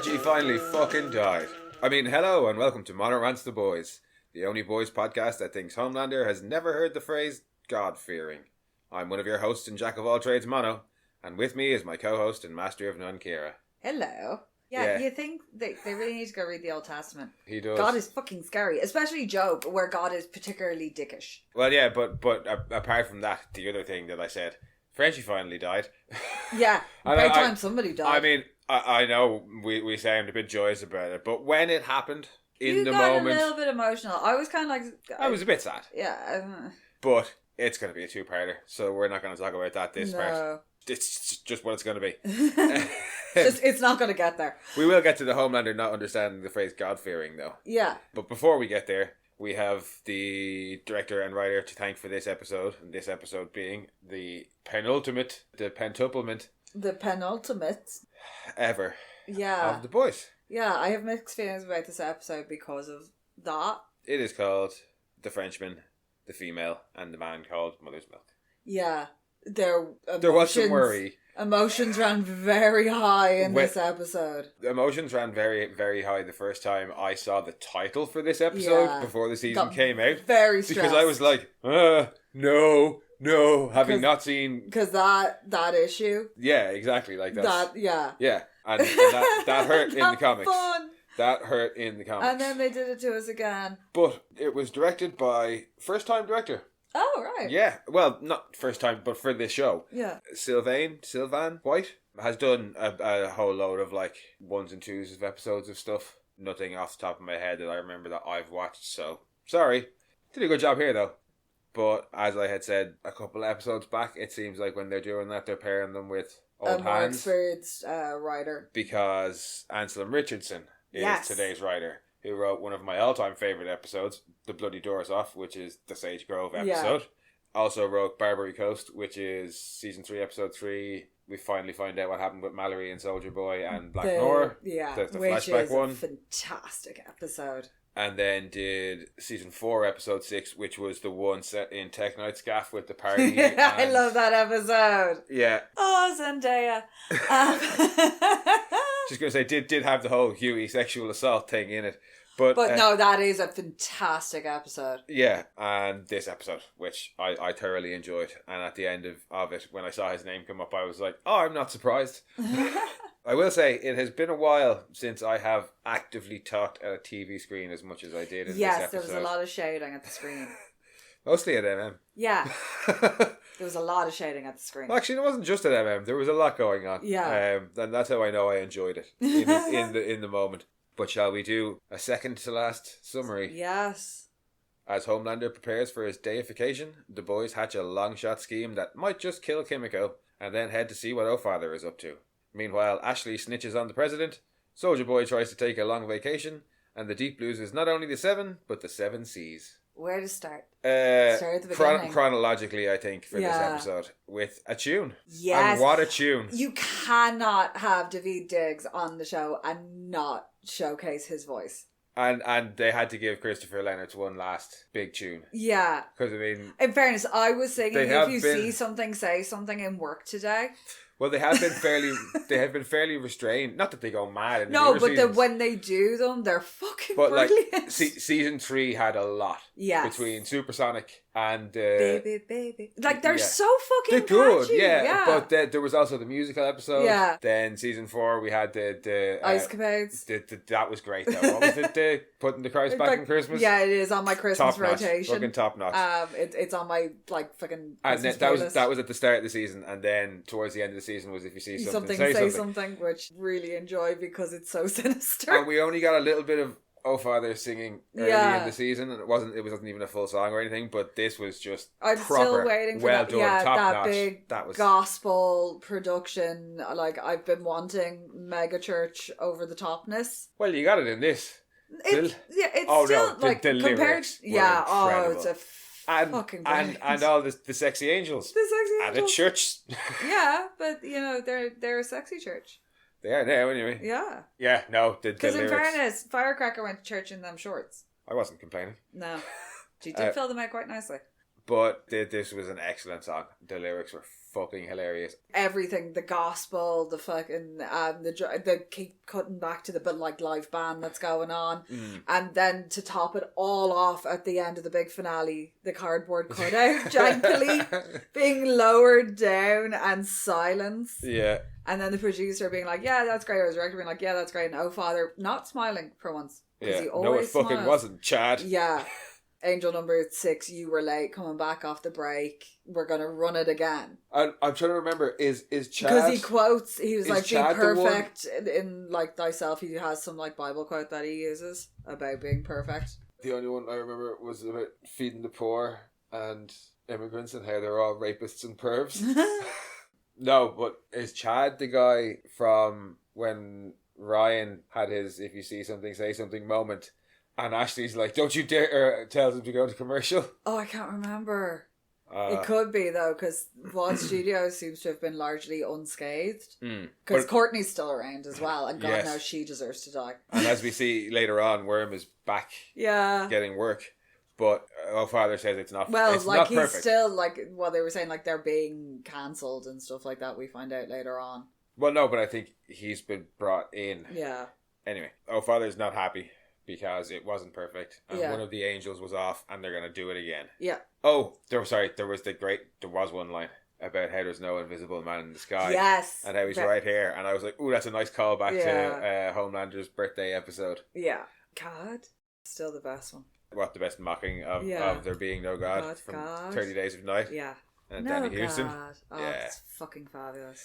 Frenchie finally fucking died. I mean, hello and welcome to Monorants the Boys, the only boys podcast that thinks Homelander has never heard the phrase God-fearing. I'm one of your hosts and jack of all trades, Mono, and with me is my co-host and master of none, Kira. Hello. Yeah, you think they really need to go read the Old Testament. He does. God is fucking scary, especially Job, where God is particularly dickish. Well, yeah, but apart from that, the other thing that I said, Frenchie finally died. Yeah, about time somebody died. I mean, I know we sound a bit joyous about it, but when it happened, in the moment... You got a little bit emotional. I was kind of like... I was a bit sad. Yeah. But it's going to be a two-parter, so we're not going to talk about that this part. It's just what it's going to be. It's not going to get there. We will get to the Homelander not understanding the phrase God-fearing, though. Yeah. But before we get there, we have the director and writer to thank for this episode, and this episode being the penultimate ever of the boys. Yeah, I have mixed feelings about this episode because of that. It is called The Frenchman, The Female, and The Man Called Mother's Milk. Yeah. There was some worry. Emotions ran very high in this episode. Emotions ran very, very high the first time I saw the title for this episode before the season came out. Very stressed. Because I was like, no, having not seen... Because that issue. Yeah, exactly. Like that. Yeah. Yeah. And that hurt in the comics. Fun. That hurt in the comics. And then they did it to us again. But it was directed by first-time director. Oh, right. Yeah. Well, not first time, but for this show. Yeah. Sylvain White has done a whole load of like 1s and 2s of episodes of stuff. Nothing off the top of my head that I remember that I've watched, so sorry. Did a good job here though. But as I had said a couple of episodes back, it seems like when they're doing that, they're pairing them with old a more hands. Experienced writer. Because Anselm Richardson is today's writer, who wrote one of my all-time favourite episodes, The Bloody Doors Off, which is the Sage Grove episode. Yeah. Also wrote Barbary Coast, which is season 3, episode 3. We finally find out what happened with Mallory and Soldier Boy and Black Noir. Yeah, the which flashback is one. A fantastic episode. And then did season 4, episode 6, which was the one set in Tech Night's gaff with the party. I love that episode. Yeah. Oh, Zendaya. Just going to say, did have the whole Huey sexual assault thing in it. But no, that is a fantastic episode. Yeah, and this episode, which I thoroughly enjoyed. And at the end of it, when I saw his name come up, I was like, oh, I'm not surprised. I will say, it has been a while since I have actively talked at a TV screen as much as I did in this episode. Yes, there was a lot of shouting at the screen. Mostly at MM. Yeah. There was a lot of shouting at the screen. Well, actually, it wasn't just at MM. There was a lot going on. Yeah. And that's how I know I enjoyed it in the moment. But shall we do a second to last summary? Yes. As Homelander prepares for his deification, the boys hatch a long-shot scheme that might just kill Kimiko, and then head to see what O'Father is up to. Meanwhile, Ashley snitches on the president, Soldier Boy tries to take a long vacation, and the Deep loses not only the 7, but the 7 Seas. Where to start? Start at the beginning. Chronologically, I think, for this episode, with a tune. Yes. And what a tune. You cannot have Daveed Diggs on the show and not showcase his voice. And they had to give Christopher Leonard's one last big tune. Yeah. Because, I mean... In fairness, I was thinking if you see something, say something in work today... Well, they have been fairly restrained. Not that they go mad. No, but when they do them, they're fucking brilliant. Like, season 3 had a lot. Yes. Between Supersonic and... baby. Like, they're so fucking They're good, catchy. yeah. But there was also the musical episode. Yeah. Then season 4, we had the Ice Capades. That was great, though. What was it? Putting the Christ back in Christmas? Yeah, it is on my Christmas rotation. Fucking top notch. It's on my, like, fucking Christmas that was at the start of the season, and then towards the end of the season was if you see something, say something, which really enjoy because it's so sinister. And we only got a little bit of O'Father singing early in the season, and it wasn't even a full song or anything, but this was just I'm proper, still waiting for well that, done, top that notch. big gospel production. Like, I've been wanting mega church over the topness. Well, you got it in this. It's still like the compared. Lyrics It's a fucking brilliant. And all the sexy angels. The sexy angels. At a church. Yeah, but they're a sexy church. They are now, anyway. Yeah. Yeah, no, because in fairness, Firecracker went to church in them shorts. I wasn't complaining. No. She did fill them out quite nicely. But this was an excellent song. The lyrics were fucking hilarious. Everything, the gospel, the fucking the keep cutting back to the live band that's going on, and then to top it all off at the end of the big finale, the cardboard cutout jankily being lowered down and silence. Yeah. And then the producer being like, "Yeah, that's great." Or the director being like, "Yeah, that's great." And Oh Father not smiling for once. Yeah. He No, it fucking smiles. wasn't, Chad. Yeah. Angel number 6, you were late, coming back off the break. We're going to run it again. I'm trying to remember, is Chad... Because he quotes, he was like, Chad be perfect in like thyself. He has some like Bible quote that he uses about being perfect. The only one I remember was about feeding the poor and immigrants and how they're all rapists and pervs. No, but is Chad the guy from when Ryan had his if you see something, say something moment? And Ashley's like, don't you dare, tells him to go to commercial. Oh, I can't remember. It could be, though, because Vaughn Studios seems to have been largely unscathed. Because Courtney's still around as well, and God knows she deserves to die. And as we see later on, Worm is back getting work. But Oh Father says it's not well, it's like not he's perfect. still, like, they were saying, like, they're being cancelled and stuff like that, we find out later on. Well, no, but I think he's been brought in. Yeah. Anyway, Oh Father's not happy. Because it wasn't perfect. And one of the angels was off and they're going to do it again. Yeah. Oh, there was one line about how there's no invisible man in the sky. Yes. And how he's right here. And I was like, ooh, that's a nice callback to Homelander's birthday episode. Yeah. God. Still the best one. What, the best mocking of there being no God from God. 30 Days of Night? Yeah. And no Danny Houston. God. Oh, it's fucking fabulous.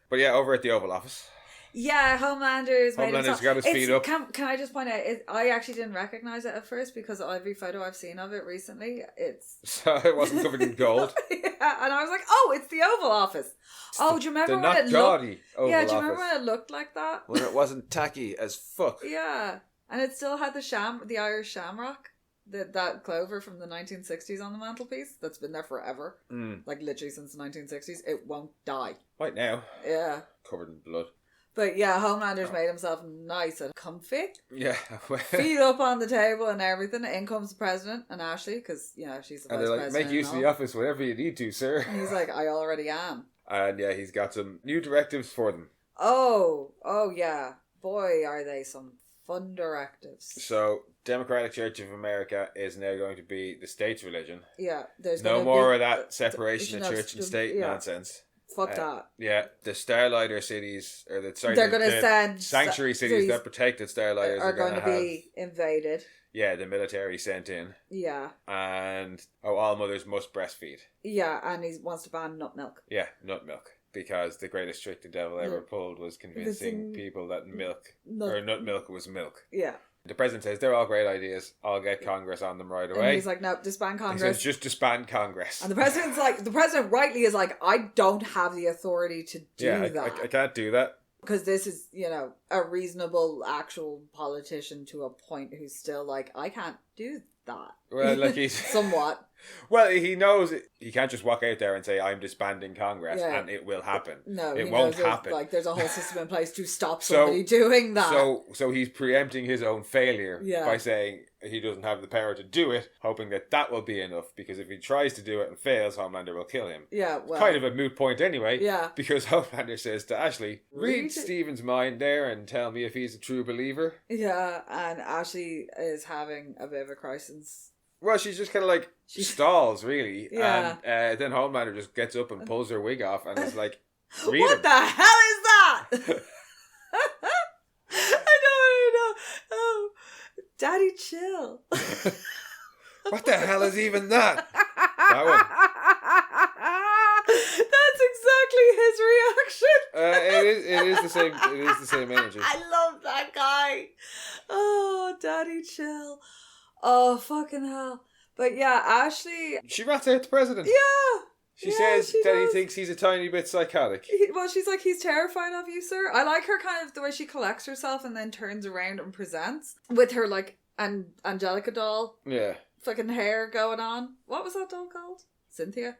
But yeah, over at the Oval Office. Yeah, Homelander's got his feet up. Can I just point out, I actually didn't recognise it at first because every photo I've seen of it recently, it's... So it wasn't covered in gold. Yeah, and I was like, oh, it's the Oval Office. Do you remember when it looked... Yeah, do you remember when it looked like that? When it wasn't tacky as fuck. Yeah, and it still had the Irish shamrock, that clover from the 1960s on the mantelpiece that's been there forever. Like literally since the 1960s. It won't die. Right now. Yeah. Covered in blood. But yeah, Homelander's made himself nice and comfy. Yeah. Feet up on the table and everything. In comes the president and Ashley, because, you know, she's the vice president. And they're like, make use of the office whenever you need to, sir. And he's like, I already am. And yeah, he's got some new directives for them. Oh yeah. Boy, are they some fun directives. So, Democratic Church of America is now going to be the state's religion. Yeah. There's no more of that separation of church and state nonsense. Fuck that. Yeah, the Starlighter cities, or they're going to send sanctuary cities that protected Starlighters are going to be invaded. Yeah, the military sent in. Yeah. And all mothers must breastfeed. Yeah, and he wants to ban nut milk. Yeah, nut milk. Because the greatest trick the devil ever pulled was convincing people that nut milk was milk. Yeah. The president says they're all great ideas. I'll get Congress on them right away. And he's like, no, disband Congress. He says, just disband Congress. And the president rightly is like, I don't have the authority to do that. I can't do that. Because this is, you know, a reasonable actual politician to a point who's still like, I can't do that. Well, like he's... Somewhat. Well, he knows he can't just walk out there and say, I'm disbanding Congress, and it will happen. No, it won't happen. Like, there's a whole system in place to stop somebody doing that. So he's preempting his own failure by saying he doesn't have the power to do it, hoping that will be enough, because if he tries to do it and fails, Homelander will kill him. Yeah, well... Kind of a moot point anyway. Yeah. Because Homelander says to Ashley, read Stephen's mind there and tell me if he's a true believer. Yeah, and Ashley is having a bit of a crisis. Well, she's just kind of like stalls, really. Yeah. And then Homelander just gets up and pulls her wig off and is like, read what the hell is that? I don't know. Oh, Daddy, chill. What the hell is even that? That one. That's exactly his reaction. It is the same. It is the same energy. I love that guy. Oh, Daddy, chill. Oh, fucking hell. But yeah, Ashley... She rats out the president. Yeah. She says that he thinks he's a tiny bit psychotic. She's like, he's terrifying of you, sir. I like her kind of the way she collects herself and then turns around and presents with her, like, Angelica doll. Yeah. Fucking hair going on. What was that doll called? Cynthia?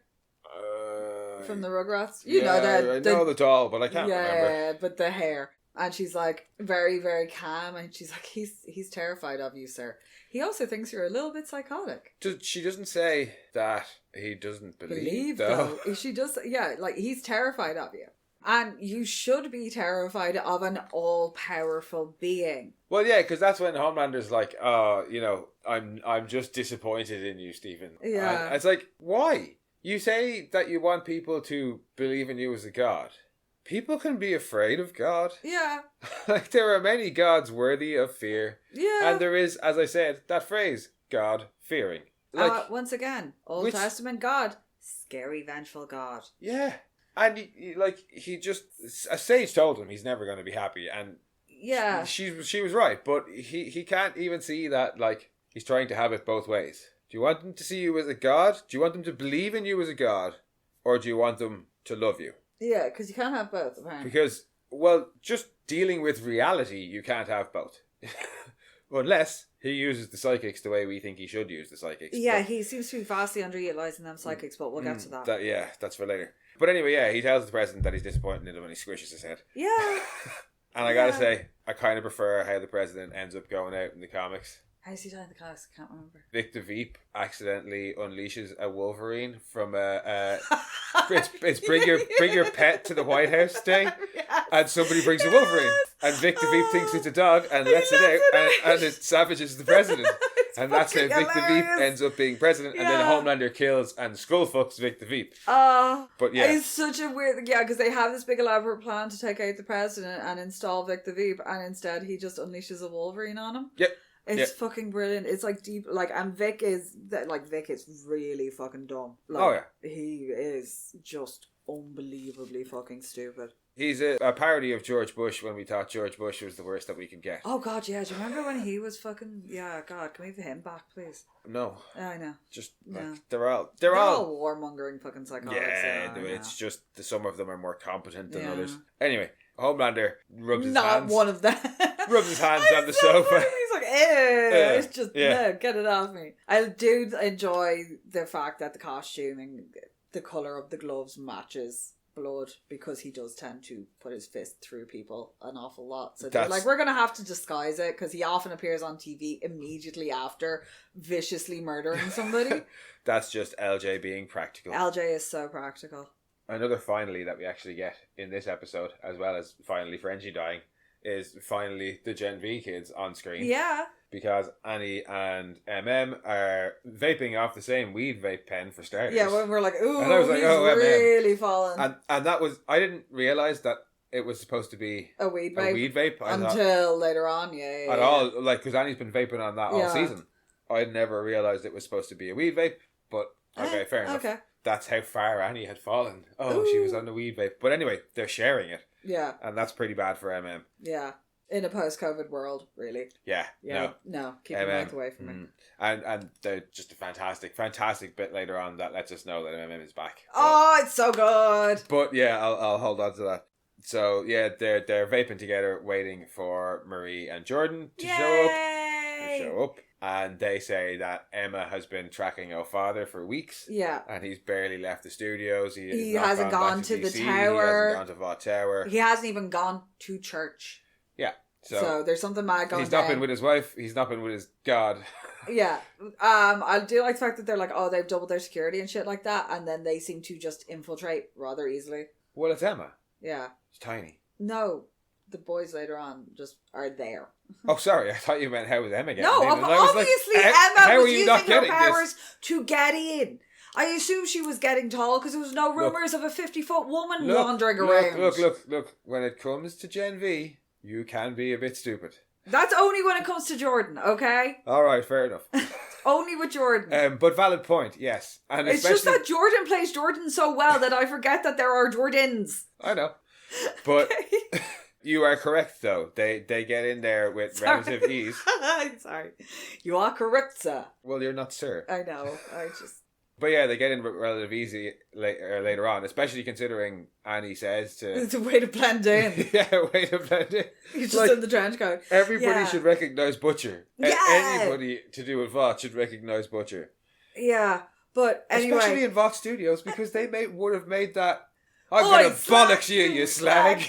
From the Rugrats? You know that. I know the doll, but I can't remember. Yeah, but the hair. And she's like, very, very calm. And she's like, he's terrified of you, sir. He also thinks you're a little bit psychotic. She doesn't say that he doesn't believe though. She does, yeah, like, he's terrified of you. And you should be terrified of an all-powerful being. Well, yeah, because that's when Homelander's like, oh, you know, I'm just disappointed in you, Stephen. Yeah. And it's like, why? You say that you want people to believe in you as a god. People can be afraid of God. Yeah. Like, there are many gods worthy of fear. Yeah. And there is, as I said, that phrase, God-fearing. Like, once again, Old Testament God. Scary, vengeful God. Yeah. And, he just... A sage told him he's never going to be happy. And yeah, she was right. But he can't even see that, like, he's trying to have it both ways. Do you want them to see you as a god? Do you want them to believe in you as a god? Or do you want them to love you? Yeah, because you can't have both, apparently. Because, well, just dealing with reality, you can't have both. Unless he uses the psychics the way we think he should use the psychics. Yeah, he seems to be vastly underutilising them psychics, but we'll get to that. Yeah, that's for later. But anyway, yeah, he tells the president that he's disappointed in him and he squishes his head. Yeah. And I gotta say, I kind of prefer how the president ends up going out in the comics. How's he dying in the comics? I can't remember. Victor Veep accidentally unleashes a Wolverine from it's bring your pet to the White House day, yes. And somebody brings a Wolverine, and Victor Veep thinks it's a dog and lets it out, and it savages the president. And that's how Victor Veep ends up being president, and then Homelander kills and skullfucks Victor Veep. But yeah, it's such a weird, because they have this big elaborate plan to take out the president and install Victor Veep, and instead he just unleashes a Wolverine on him. Yep. It's fucking brilliant. It's like deep, like, and Vic is really fucking dumb. Like, he is just unbelievably fucking stupid. He's a parody of George Bush when we thought George Bush was the worst that we could get. Oh God, yeah. Do you remember when he was fucking? Yeah, God, can we have him back, please? No. I know. Just they're all warmongering fucking psychotics. Yeah, it's just some of them are more competent than others. Anyway, Homelander rubs his hands. Not one of them. Rubs his hands on the sofa. Funny. He's like, it's just, no, get it off me. I do enjoy the fact that the costuming, the colour of the gloves matches blood, because he does tend to put his fist through people an awful lot. So they're like, we're going to have to disguise it, because he often appears on TV immediately after viciously murdering somebody. That's just LJ being practical. LJ is so practical. Another finally that we actually get in this episode, as well as finally Frenchie dying, is finally the Gen V kids on screen. Yeah. Because Annie and are vaping off the same weed vape pen for starters. Yeah, when we're like, ooh, and I was like, he's really fallen. And that was, I didn't realise that it was supposed to be a weed vape. Until later on, yeah. At all, like, because Annie's been vaping on that all season. I'd never realised it was supposed to be a weed vape, but okay, fair enough. Okay. That's how far Annie had fallen. Oh, ooh. She was on the weed vape. But anyway, they're sharing it. Yeah. And that's pretty bad for Yeah. In a post-COVID world, really. Yeah. No. Keep your mouth away from me. And they're just a fantastic bit later on that lets us know that is back. It's so good. But yeah, I'll hold on to that. So yeah, they're vaping together, waiting for Marie and Jordan to show up. And they say that Emma has been tracking our father for weeks. Yeah. And he's barely left the studios. He hasn't gone to the tower. He hasn't gone to Vought Tower. He hasn't even gone to church. Yeah. So there's something mad going on. He's not been with his wife. He's not been with his God. Yeah. I do like the fact that they're like, they've doubled their security and shit like that. And then they seem to just infiltrate rather easily. Well, it's Emma. Yeah. It's tiny. No. The boys later on just are there. Oh, sorry. I thought you meant how was Emma getting in? No, obviously Emma was using her powers to get in. I assume she was getting tall because there was no rumours of a 50-foot woman wandering around. Look. When it comes to Gen V, you can be a bit stupid. That's only when it comes to Jordan, okay? Alright, fair enough. Only with Jordan. But valid point, yes. And it's just that Jordan plays Jordan so well that I forget that there are Jordans. I know. But... You are correct, though. They get in there with relative ease. Sorry. You are correct, sir. Well, you're not sir. I know. But yeah, they get in with relative ease later on, especially considering Annie says to... It's a way to blend in. Yeah, a way to blend in. He's just in the trench coat. Everybody should recognise Butcher. Yeah. Anybody to do with Vought should recognise Butcher. Yeah, but anyway... Especially in Vought Studios, because they would have made that... I'm going to bollocks you slag.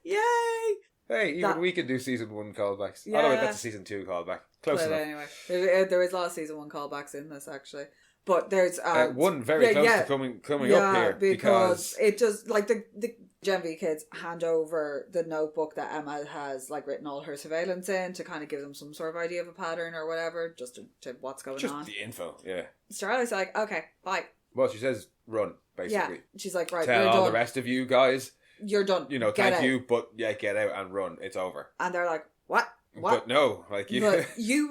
Yay! Hey, even we can do season 1 callbacks. Yeah. Oh no, wait, that's a season 2 callback. Close enough. Anyway, there is a lot of season 1 callbacks in this, actually. But there's one very close to coming up here because it just like the Gen V kids hand over the notebook that Emma has like written all her surveillance in to kind of give them some sort of idea of a pattern or whatever, just to what's going on. Just the info, yeah. Starlight's like, okay, bye. Well, she says run, basically. Yeah, she's like, right, tell you're all done. the rest of you guys, you're done. You know, get thank out. you, but yeah, get out and run. It's over. And they're like, what? But no, like you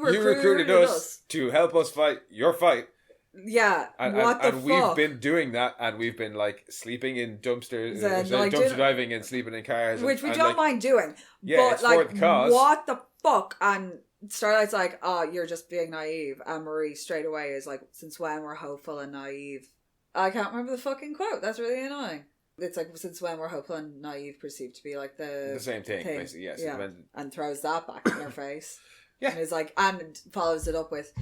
recruited us to help us fight your fight. Yeah, and we've been doing that, and we've been like sleeping in dumpsters, dumpster diving and sleeping in cars, which we don't mind doing. Yeah, but it's like, for the cause. What the fuck? And Starlight's like, oh, you're just being naive. And Marie straight away is like, since when we're hopeful and naive? I can't remember the fucking quote. That's really annoying. It's like, since when we're hopeful and naive perceived to be like the same thing. Basically, yes. Yeah. And throws that back in her face. Yeah. And is like, and follows it up with,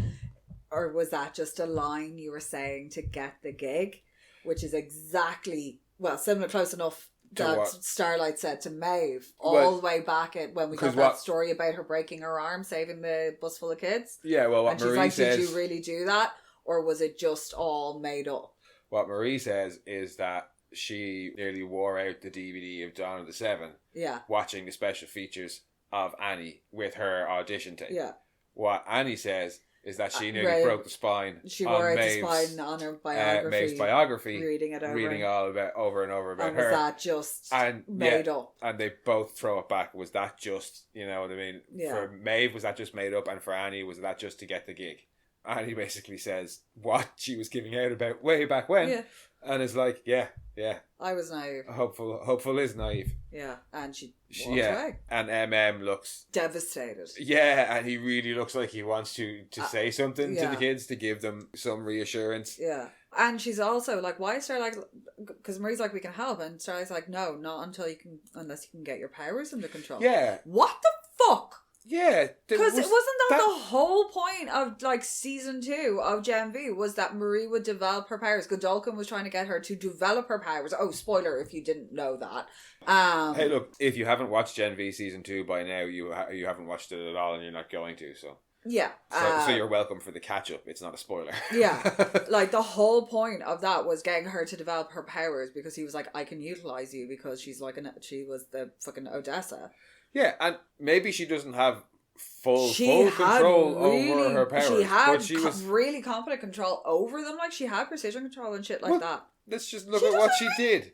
or was that just a line you were saying to get the gig? Which is exactly, similar, close enough that Starlight said to Maeve all the way back when we got that story about her breaking her arm, saving the bus full of kids. Yeah, well, what Marie says... did you really do that? Or was it just all made up? What Marie says is that she nearly wore out the DVD of Dawn of the Seven watching the special features of Annie with her audition tape. Yeah. What Annie says is that she nearly broke the spine. She wore out the spine on her biography. Maeve's biography. Reading all about over and over about her. Was that just made up? And they both throw it back. Was that just, you know what I mean? Yeah. For Maeve, was that just made up? And for Annie, was that just to get the gig? Annie basically says what she was giving out about way back when. Yeah. And it's like, yeah. I was naive. Hopeful is naive. Yeah, and she walked away. And looks devastated. Yeah, and he really looks like he wants to say something to the kids to give them some reassurance. Yeah, and she's also like, why is Starlight? Because Marie's like, we can help, and Starlight's like, no, not unless you can get your powers under control. Yeah. What the fuck? Yeah, because it wasn't that the whole point of like season 2 of Gen V was that Marie would develop her powers. Godolphin was trying to get her to develop her powers. Oh, spoiler if you didn't know that. Hey, look, if you haven't watched Gen V season 2 by now, you haven't watched it at all, and you're not going to. So yeah, so you're welcome for the catch up. It's not a spoiler. Yeah, like the whole point of that was getting her to develop her powers because he was like, I can utilize you because she was the fucking Odessa. Yeah, and maybe she doesn't have full control over her powers. She had really competent control over them. Like, she had precision control and shit like that. Let's just look at what she did.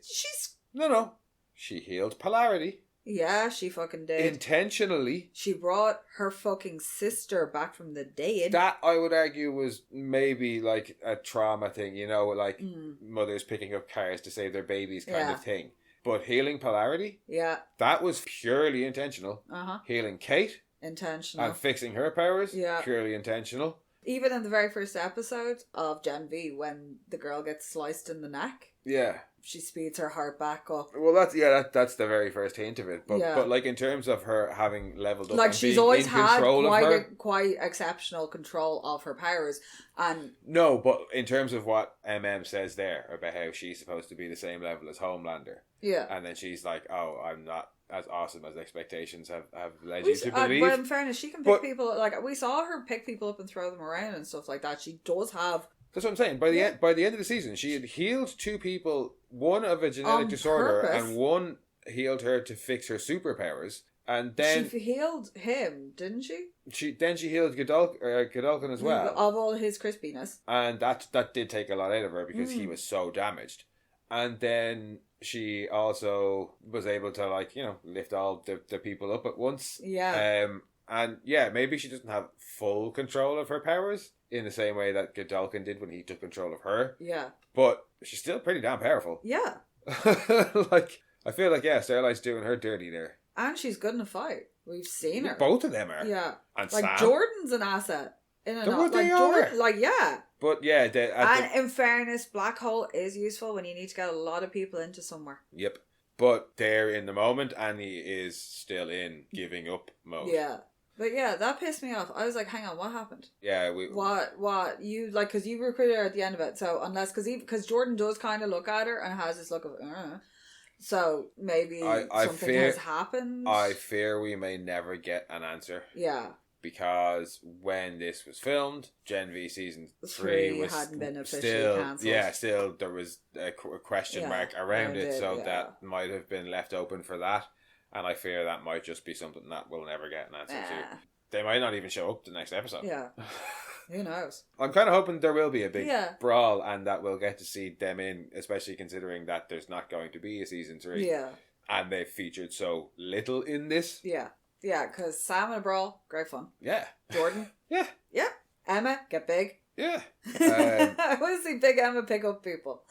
No. She healed polarity. Yeah, she fucking did. Intentionally. She brought her fucking sister back from the dead. That, I would argue, was maybe like a trauma thing, you know, like mothers picking up cars to save their babies kind of thing. But healing polarity? Yeah. That was purely intentional. Uh-huh. Healing Kate? Intentional. And fixing her powers? Yeah. Purely intentional. Even in the very first episode of Gen V, when the girl gets sliced in the neck. Yeah. She speeds her heart back up. Well, that's the very first hint of it. But like in terms of her having leveled up, like and she's being always in had control of her, quite exceptional control of her powers. And no, but in terms of what says there about how she's supposed to be the same level as Homelander. Yeah. And then she's like, "Oh, I'm not as awesome as expectations have led you to believe." Well, in fairness, she can pick people. Like, we saw her pick people up and throw them around and stuff like that. She does have. That's what I'm saying. By the end of the season, she had healed 2 people, one of a genetic disorder, and one healed her to fix her superpowers. And then she healed him, didn't she? She healed Godolphin as well, of all his crispiness, and that did take a lot out of her because he was so damaged. And then she also was able to, like, you know, lift all the people up at once. Yeah. And yeah, maybe she doesn't have full control of her powers in the same way that Godolphin did when he took control of her. Yeah. But she's still pretty damn powerful. Yeah. Like, I feel like, Starlight's doing her dirty there. And she's good in a fight. We've seen her. Both of them are. Yeah. And like, Sam. Jordan's an asset. In and out. They like, are. Jordan, like, yeah. But yeah. In fairness, Black Hole is useful when you need to get a lot of people into somewhere. Yep. But there in the moment, Annie is still in giving up mode. Yeah. But yeah, that pissed me off. I was like, hang on, what happened? Yeah. What? You, like, because you recruited her at the end of it, so because Jordan does kind of look at her and has this look of, So maybe something has happened. I fear we may never get an answer. Yeah. Because when this was filmed, Gen V season 3 was hadn't been officially still cancelled. Yeah, still there was a question mark around it, so that might have been left open for that. And I fear that might just be something that we'll never get an answer to. They might not even show up the next episode. Yeah. Who knows? I'm kind of hoping there will be a big brawl and that we'll get to see them in, especially considering that there's not going to be a season 3. Yeah. And they've featured so little in this. Yeah. Yeah, because Sam and a brawl, great fun. Yeah. Jordan. Yeah. Yeah. Emma, get big. Yeah. I want to see Big Emma pick up people.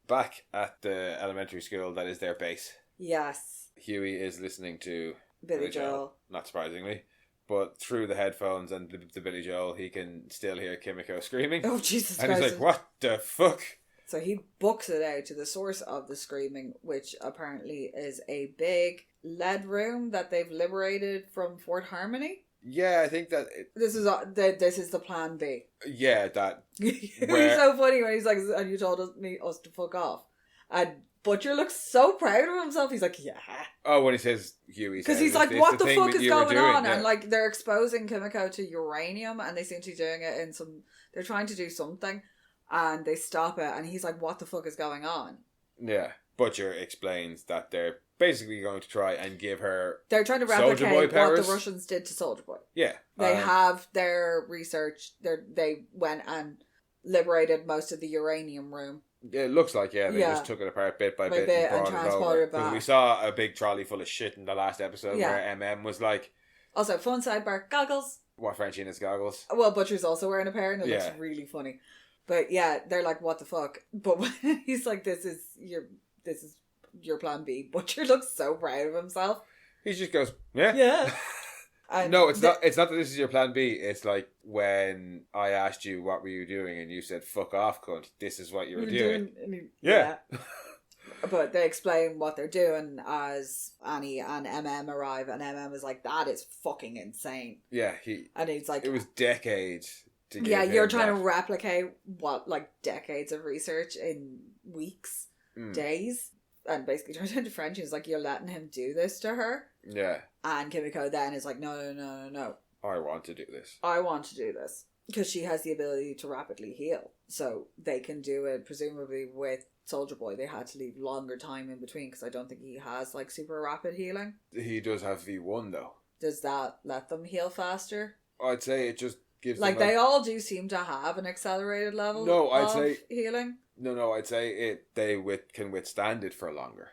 Back at the elementary school that is their base. Yes. Huey is listening to Billy Joel. Not surprisingly. But through the headphones and the Billy Joel, he can still hear Kimiko screaming. Oh, Jesus Christ. And he's like, what the fuck? So he books it out to the source of the screaming, which apparently is a big lead room that they've liberated from Fort Harmony. Yeah, I think that... This is the plan B. Yeah, that... He's so funny when he's like, and you told us to fuck off. And Butcher looks so proud of himself. He's like, yeah. Oh, when he says Huey. Because he's like, what the fuck is going on? Yeah. And like, they're exposing Kimiko to uranium and they seem to be doing it in some... They're trying to do something. And they stop it, and he's like, what the fuck is going on? Yeah. Butcher explains that they're basically going to try and give her... They're trying to replicate what the Russians did to Soldier Boy. Yeah. They have their research. They went and liberated most of the uranium room. It looks like, they just took it apart bit by bit and transported it back. We saw a big trolley full of shit in the last episode where MM was like... Also, fun sidebar, goggles. What, Frenchie in his goggles? Well, Butcher's also wearing a pair, and it looks really funny. But yeah, they're like, what the fuck? But when he's like, this is your plan B. Butcher looks so proud of himself. He just goes, yeah. Yeah. No, it's not that this is your plan B. It's like when I asked you what were you doing and you said, fuck off, cunt. This is what you were doing. Yeah. But they explain what they're doing as Annie and MM arrive, and MM is like, that is fucking insane. Yeah, and he's like, it was decades. You're trying to replicate decades of research in weeks, days, and basically turns into French. He's like, you're letting him do this to her. Yeah. And Kimiko then is like, no. I want to do this. I want to do this because she has the ability to rapidly heal, so they can do it. Presumably with Soldier Boy, they had to leave longer time in between because I don't think he has like super rapid healing. He does have V1 though. Does that let them heal faster? I'd say it just gives like them they all do seem to have an accelerated level. No, I'd of say healing. No, I'd say they can withstand it for longer.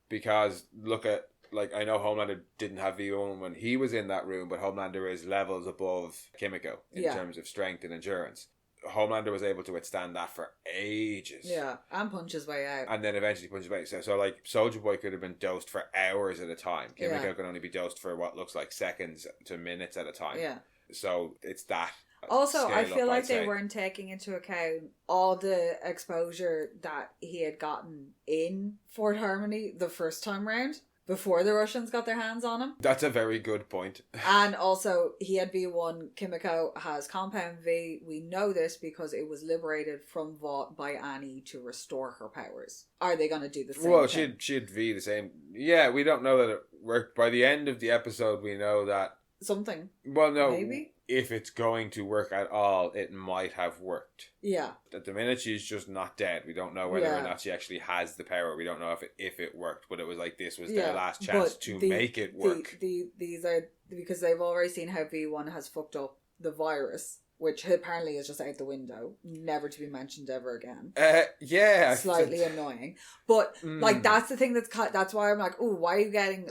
Because look at I know Homelander didn't have V1 when he was in that room, but Homelander is levels above Kimiko in terms of strength and endurance. Homelander was able to withstand that for ages. Yeah, and punch his way out. And then eventually punch his way out. So like, Soldier Boy could have been dosed for hours at a time. Kimiko can only be dosed for what looks like seconds to minutes at a time. Yeah. So it's that. Also, I feel like they weren't taking into account all the exposure that he had gotten in Fort Harmony the first time round. Before the Russians got their hands on him. That's a very good point. And also, he had V1, Kimiko has Compound V. We know this because it was liberated from Vought by Annie to restore her powers. Are they going to do the same thing? She'd V the same. Yeah, we don't know that it worked. By the end of the episode, we know that... Something. Well, no. Maybe? If it's going to work at all, it might have worked. Yeah. At the minute, she's just not dead. We don't know whether or not she actually has the power. We don't know if it worked, but it was like this was their last chance to make it work. These are because they've already seen how V1 has fucked up the virus, which apparently is just out the window, never to be mentioned ever again. Yeah. Slightly annoying. But, that's the thing that's why I'm like, oh, why are you getting,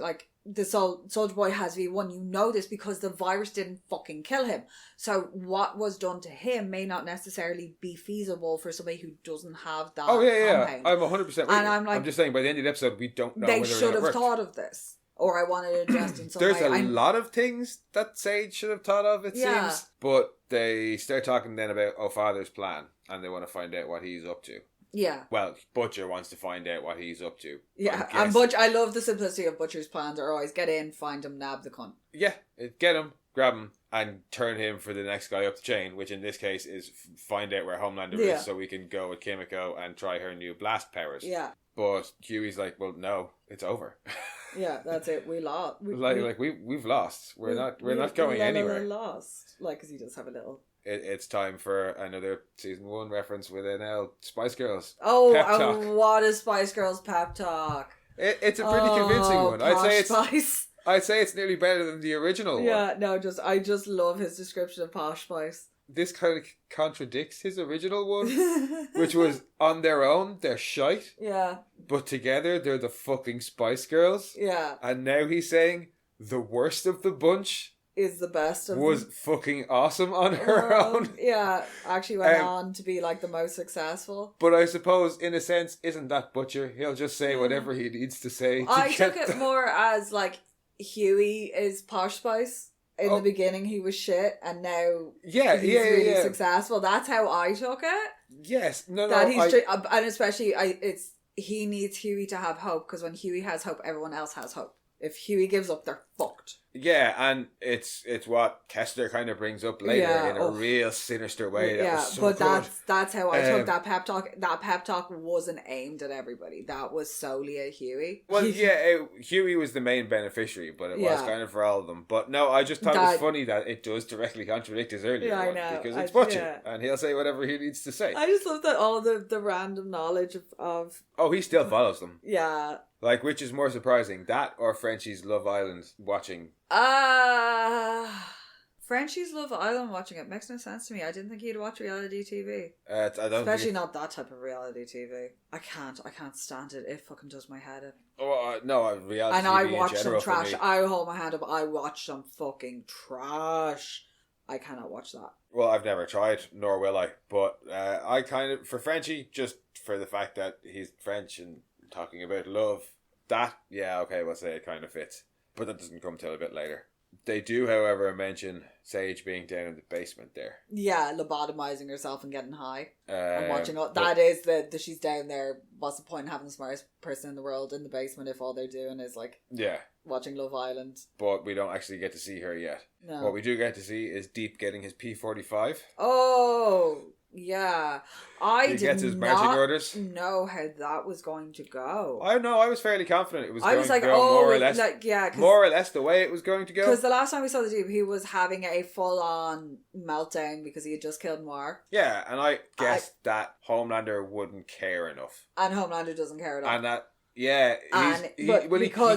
the Soldier Boy has V1, you know this because the virus didn't fucking kill him. So what was done to him may not necessarily be feasible for somebody who doesn't have that compound. I'm 100% with you. I'm just saying, by the end of the episode, we don't know they whether should have thought of this. Or I wanted it addressed in some There's way. a lot of things that Sage should have thought of, it seems. But they start talking then about Father's plan, and they want to find out what he's up to. Yeah. Well, Butcher wants to find out what he's up to. Yeah, and I love the simplicity of Butcher's plans are always get in, find him, nab the cunt. Yeah, get him, grab him, and turn him for the next guy up the chain, which in this case is find out where Homelander is so we can go with Kimiko and try her new blast powers. Yeah. But Huey's like, well, no, it's over. Yeah, that's it. We lost. We've lost. We're not going anywhere. Lost. Like, because he does have a little. It's time for another season 1 reference with NL Spice Girls. Oh, pep talk. What a Spice Girls pep talk! It's a pretty convincing one. Spice. I'd say it's nearly better than the original one. Yeah, no, I just love his description of Posh Spice. This kind of contradicts his original one, which was on their own, they're shite. Yeah. But together, they're the fucking Spice Girls. Yeah. And now he's saying the worst of the bunch is the best of was them. Fucking awesome on her own. Yeah, actually went on to be like the most successful. But I suppose, in a sense, isn't that Butcher? He'll just say whatever he needs to say. I took it more as like Huey is Posh Spice. In the beginning, he was shit, and now he's really successful. That's how I took it. Yes, and especially he needs Huey to have hope, because when Huey has hope, everyone else has hope. If Huey gives up, they're fucked. Yeah, and it's what Kessler kind of brings up later in a real sinister way. That's how I took that pep talk. That pep talk wasn't aimed at everybody. That was solely at Huey. Well, Huey was the main beneficiary, but it was kind of for all of them. But no, I just thought it was funny that it does directly contradict his earlier one. Because it's Butcher, and he'll say whatever he needs to say. I just love that all the random knowledge of... Oh, he still follows them. Yeah. Like, which is more surprising, that or Frenchie's Love Island watching? Frenchie's Love Island watching it makes no sense to me. I didn't think he'd watch reality TV. Especially not that type of reality TV. I can't stand it. It fucking does my head in. Oh, no, reality and TV I watch in some trash. I hold my hand up. I watch some fucking trash. I cannot watch that. Well, I've never tried, nor will I. But I kind of, for Frenchie, just for the fact that he's French and talking about love, we'll say it kind of fits. But that doesn't come till a bit later. They do, however, mention Sage being down in the basement there. Yeah, lobotomizing herself and getting high. And watching that she's down there. What's the point in having the smartest person in the world in the basement if all they're doing is like watching Love Island? But we don't actually get to see her yet. No. What we do get to see is Deep getting his P45. Oh, yeah. He gets his marching orders. Know how that was going to go. I know. I was fairly confident it was going to go more or less. More or less the way it was going to go. Because the last time we saw the Deep, he was having a full-on meltdown because he had just killed Noir. Yeah, and I guess that Homelander wouldn't care enough. And Homelander doesn't care at all. And that, he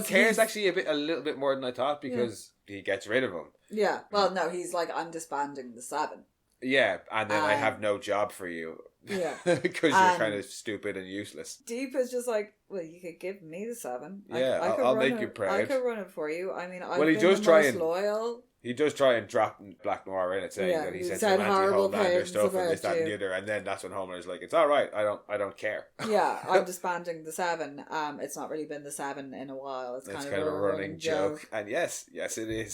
cares actually a little bit more than I thought because he gets rid of him. Yeah. Well, no, he's like, I'm disbanding the 7. Yeah, and then I have no job for you. Yeah. Because you're kind of stupid and useless. Deep is just like, well, you could give me the 7. Yeah, I'll make you proud. I could run it for you. I mean, loyal. He does try and drop Black Noir in it, saying that he said some anti-Homelander stuff and this, that, and the other, and then that's when Homelander's like, "It's all right, I don't care." Yeah, I'm disbanding the 7. It's not really been the 7 in a while. It's kind of a running joke. And yes, it is.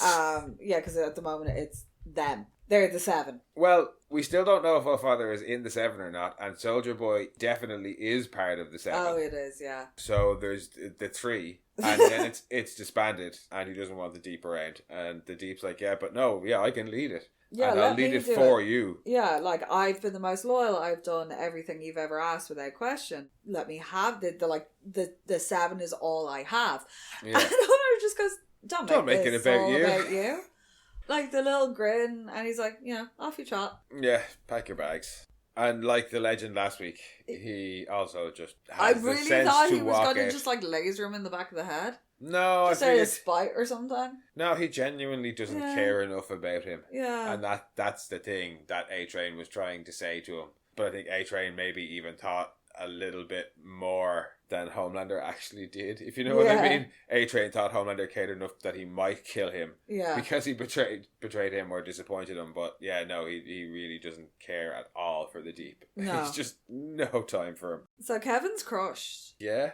Because at the moment it's them. They're the 7. Well, we still don't know if our father is in the 7 or not, and Soldier Boy definitely is part of the 7. Oh, it is, yeah. So there's the 3, and then it's disbanded, and he doesn't want the Deep around, and the Deep's like, I can lead it. Yeah, and I'll lead it for you. Yeah, like, I've been the most loyal. I've done everything you've ever asked without question. Let me have the 7 is all I have. Yeah. And Hunter just goes, don't make it about you. Like the little grin, and he's like, off you trot. Yeah, pack your bags. And like the legend last week, he also just has the sense to walk out. I really thought he was going to just like laser him in the back of the head. No, just out of spite or something. No, he genuinely doesn't care enough about him. Yeah. And that's the thing that A-Train was trying to say to him. But I think A-Train maybe even thought a little bit more than Homelander actually did, if you know what I mean. A-Train thought Homelander cared enough that he might kill him because he betrayed him or disappointed him. But he really doesn't care at all for the Deep. No. It's just no time for him. So Kevin's crushed. Yeah.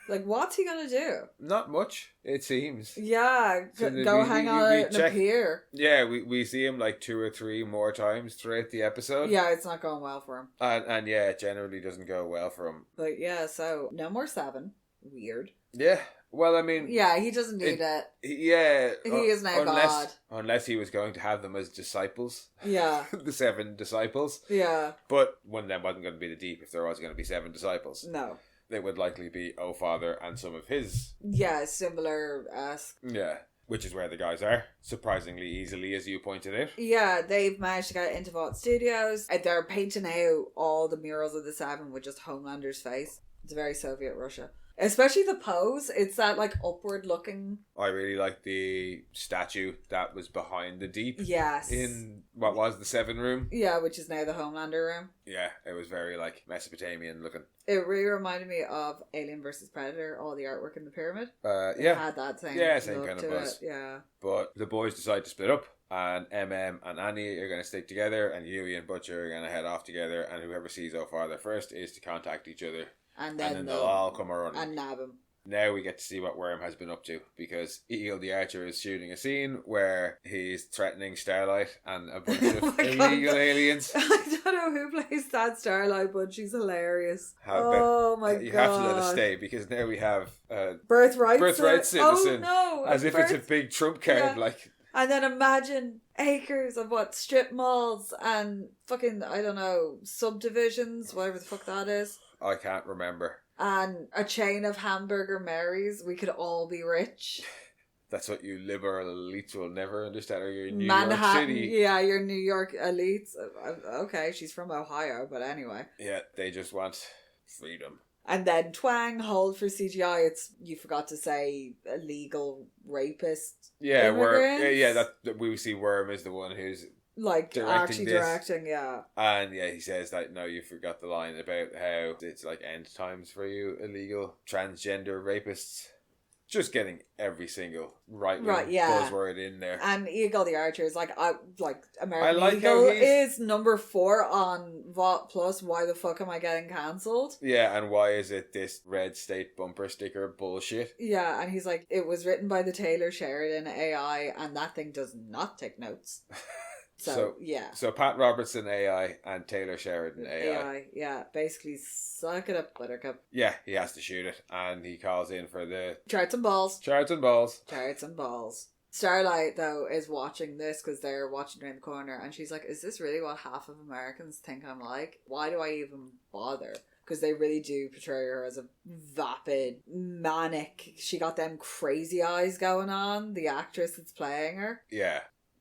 Like, what's he gonna do? Not much, it seems. Yeah, go hang out in a pier. Yeah, we see him like 2 or 3 more times throughout the episode. Yeah, it's not going well for him. And it generally doesn't go well for him. But yeah, so no more 7. Weird. Yeah, well, I mean... Yeah, he doesn't need it. Yeah. He is now God. Unless he was going to have them as disciples. Yeah. The 7 disciples. Yeah. But one of them wasn't going to be the Deep if there was going to be 7 disciples. No. it would likely be Oh Father and some of his... Yeah, similar. Yeah. Which is where the guys are, surprisingly easily, as you pointed out. Yeah, they've managed to get into Vault Studios. They're painting out all the murals of the Seven with just Homelander's face. It's very Soviet Russia. Especially the pose. It's that, like, upward looking... I really like the statue that was behind the Deep. Yes. In what was the Seven room. Yeah, which is now the Homelander room. Yeah, it was very, like, Mesopotamian looking. It really reminded me of Alien vs. Predator, all the artwork in the pyramid. Yeah. It had that same kind of buzz. Yeah. But the boys decide to split up, and MM and Annie are going to stick together, and Huey and Butcher are going to head off together, and whoever sees Oh Father first is to contact each other. And then they'll all come around. And nab him. Now we get to see what Worm has been up to, because Eagle the Archer is shooting a scene where he's threatening Starlight and a bunch of illegal aliens. I don't know who plays that Starlight, but she's hilarious. My God. You have to let us stay, because now we have Birthright Citizen. Oh no! As if it's a big trump card, like... And then imagine acres of strip malls and fucking, I don't know, subdivisions, whatever the fuck that is. I can't remember. And a chain of hamburger Marys. We could all be rich. That's what you liberal elites will never understand. Or your New Manhattan, York City. Yeah, your New York elites. Okay, she's from Ohio, but anyway. Yeah, they just want freedom. And then twang, hold for CGI. It's, you forgot to say, illegal rapist. Yeah, immigrants. that we see Worm is the one who's like directing directing, yeah. And yeah, he says that no, you forgot the line about how it's like end times for you illegal transgender rapists. Just getting every single buzzword in there. And Eagle the Archer is American like Eagle how is number 4 on VOT Plus. Why the fuck am I getting cancelled? Yeah, and why is it this red state bumper sticker bullshit? Yeah, and he's like, it was written by the Taylor Sheridan AI, and that thing does not take notes. So Pat Robertson AI and Taylor Sheridan AI. Yeah, basically suck it up, Buttercup. Yeah, he has to shoot it, and he calls in for the charts and balls. Starlight, though, is watching this because they're watching around the corner, and she's like, is this really what half of Americans think I'm like? Why do I even bother? Because they really do portray her as a vapid, manic. She got them crazy eyes going on, the actress that's playing her. Yeah.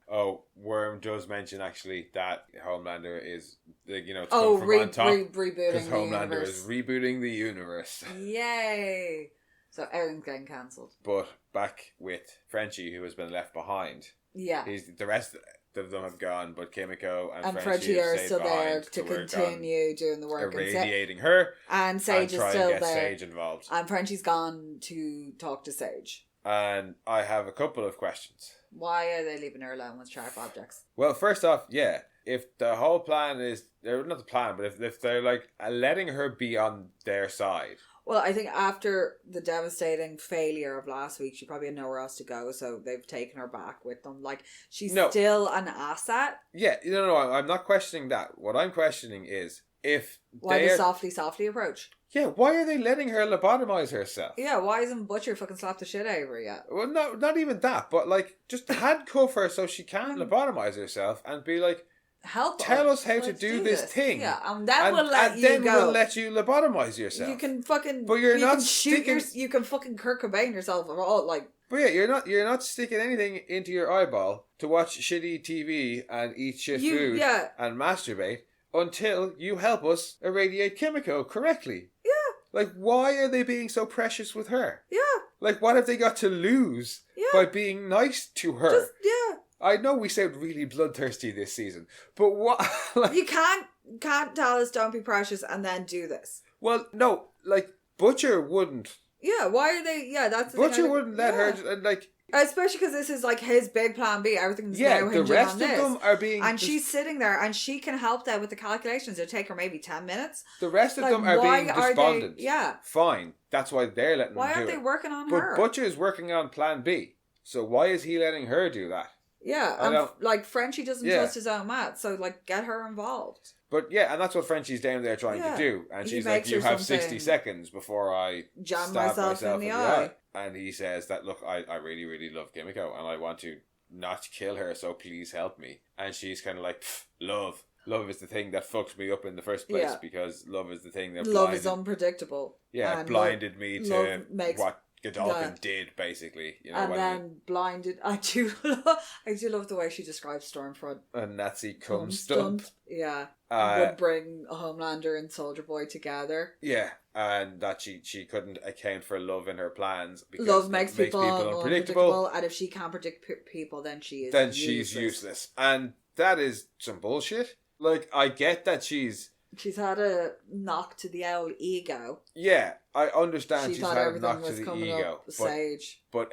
Oh, Worm does mention actually that Homelander is, to come from on top. Rebooting because Homelander is rebooting the universe. Yay! So everything's getting cancelled. But back with Frenchie, who has been left behind. Yeah. The rest of them have gone, but Kimiko and Frenchie are still there to continue doing the work. Irradiating her. And Sage is still there. Sage involved. And Frenchie's gone to talk to Sage. And I have a couple of questions. Why are they leaving her alone with sharp objects? Well, first off, yeah, if the whole plan is, not the plan, but if they're like letting her be on their side. Well, I think after the devastating failure of last week, she probably had nowhere else to go, so they've taken her back with them. Like, she's still an asset. Yeah, no, I'm not questioning that. What I'm questioning is if why the softly approach? Yeah, why are they letting her lobotomize herself? Yeah, why isn't Butcher fucking slapped the shit out of her yet? Well, no, not even that, but like, just handcuff her so she can't lobotomize herself and be like, tell us how to do this thing. Yeah, and then we'll let you go. We'll let you lobotomize yourself. You can fucking, but you're not sticking. You can fucking Kurt Cobain yourself or all like. But yeah, you're not sticking anything into your eyeball to watch shitty TV and eat shit food and masturbate until you help us irradiate Kimiko correctly. Yeah. Like, why are they being so precious with her? Yeah. Like, what have they got to lose by being nice to her? I know we sound really bloodthirsty this season, but what? Like, you can't tell us don't be precious and then do this. Well, no, like, Butcher wouldn't. Yeah, why are they? Yeah, that's the Butcher thing. wouldn't let her, like. Especially because this is like his big plan B. Everything's now hinging on this. The rest of them are being... And she's sitting there and she can help them with the calculations. It'll take her maybe 10 minutes. The rest of them are being despondent. Yeah. Fine. That's why they're letting them do it. Why aren't they working on her? But Butcher's working on plan B. So why is he letting her do that? Yeah. And like Frenchie doesn't trust his own mat. So like get her involved. But yeah, and that's what Frenchie's down there trying to do. And she's like, you have 60 seconds before I jam stab myself in the eye. And he says that, look, I really, really love Kimiko and I want to not kill her, so please help me. And she's kind of like, love. love is the thing that fucked me up in the first place, Yeah. because love is the thing that Love is unpredictable. yeah, And blinded me to makes- what Godolphin did, basically. You know, and then blinded. I do love the way she describes Stormfront. a Nazi cum stump. Yeah. Uh, would bring Homelander and Soldier Boy together. Yeah, and that she couldn't account for love in her plans because Love makes people unpredictable, and if she can't predict people, then she's useless. And that is some bullshit. Like, I get that she's had a knock to the old ego. Yeah, I understand She she's thought had a everything knock to was the coming ego. up sage. But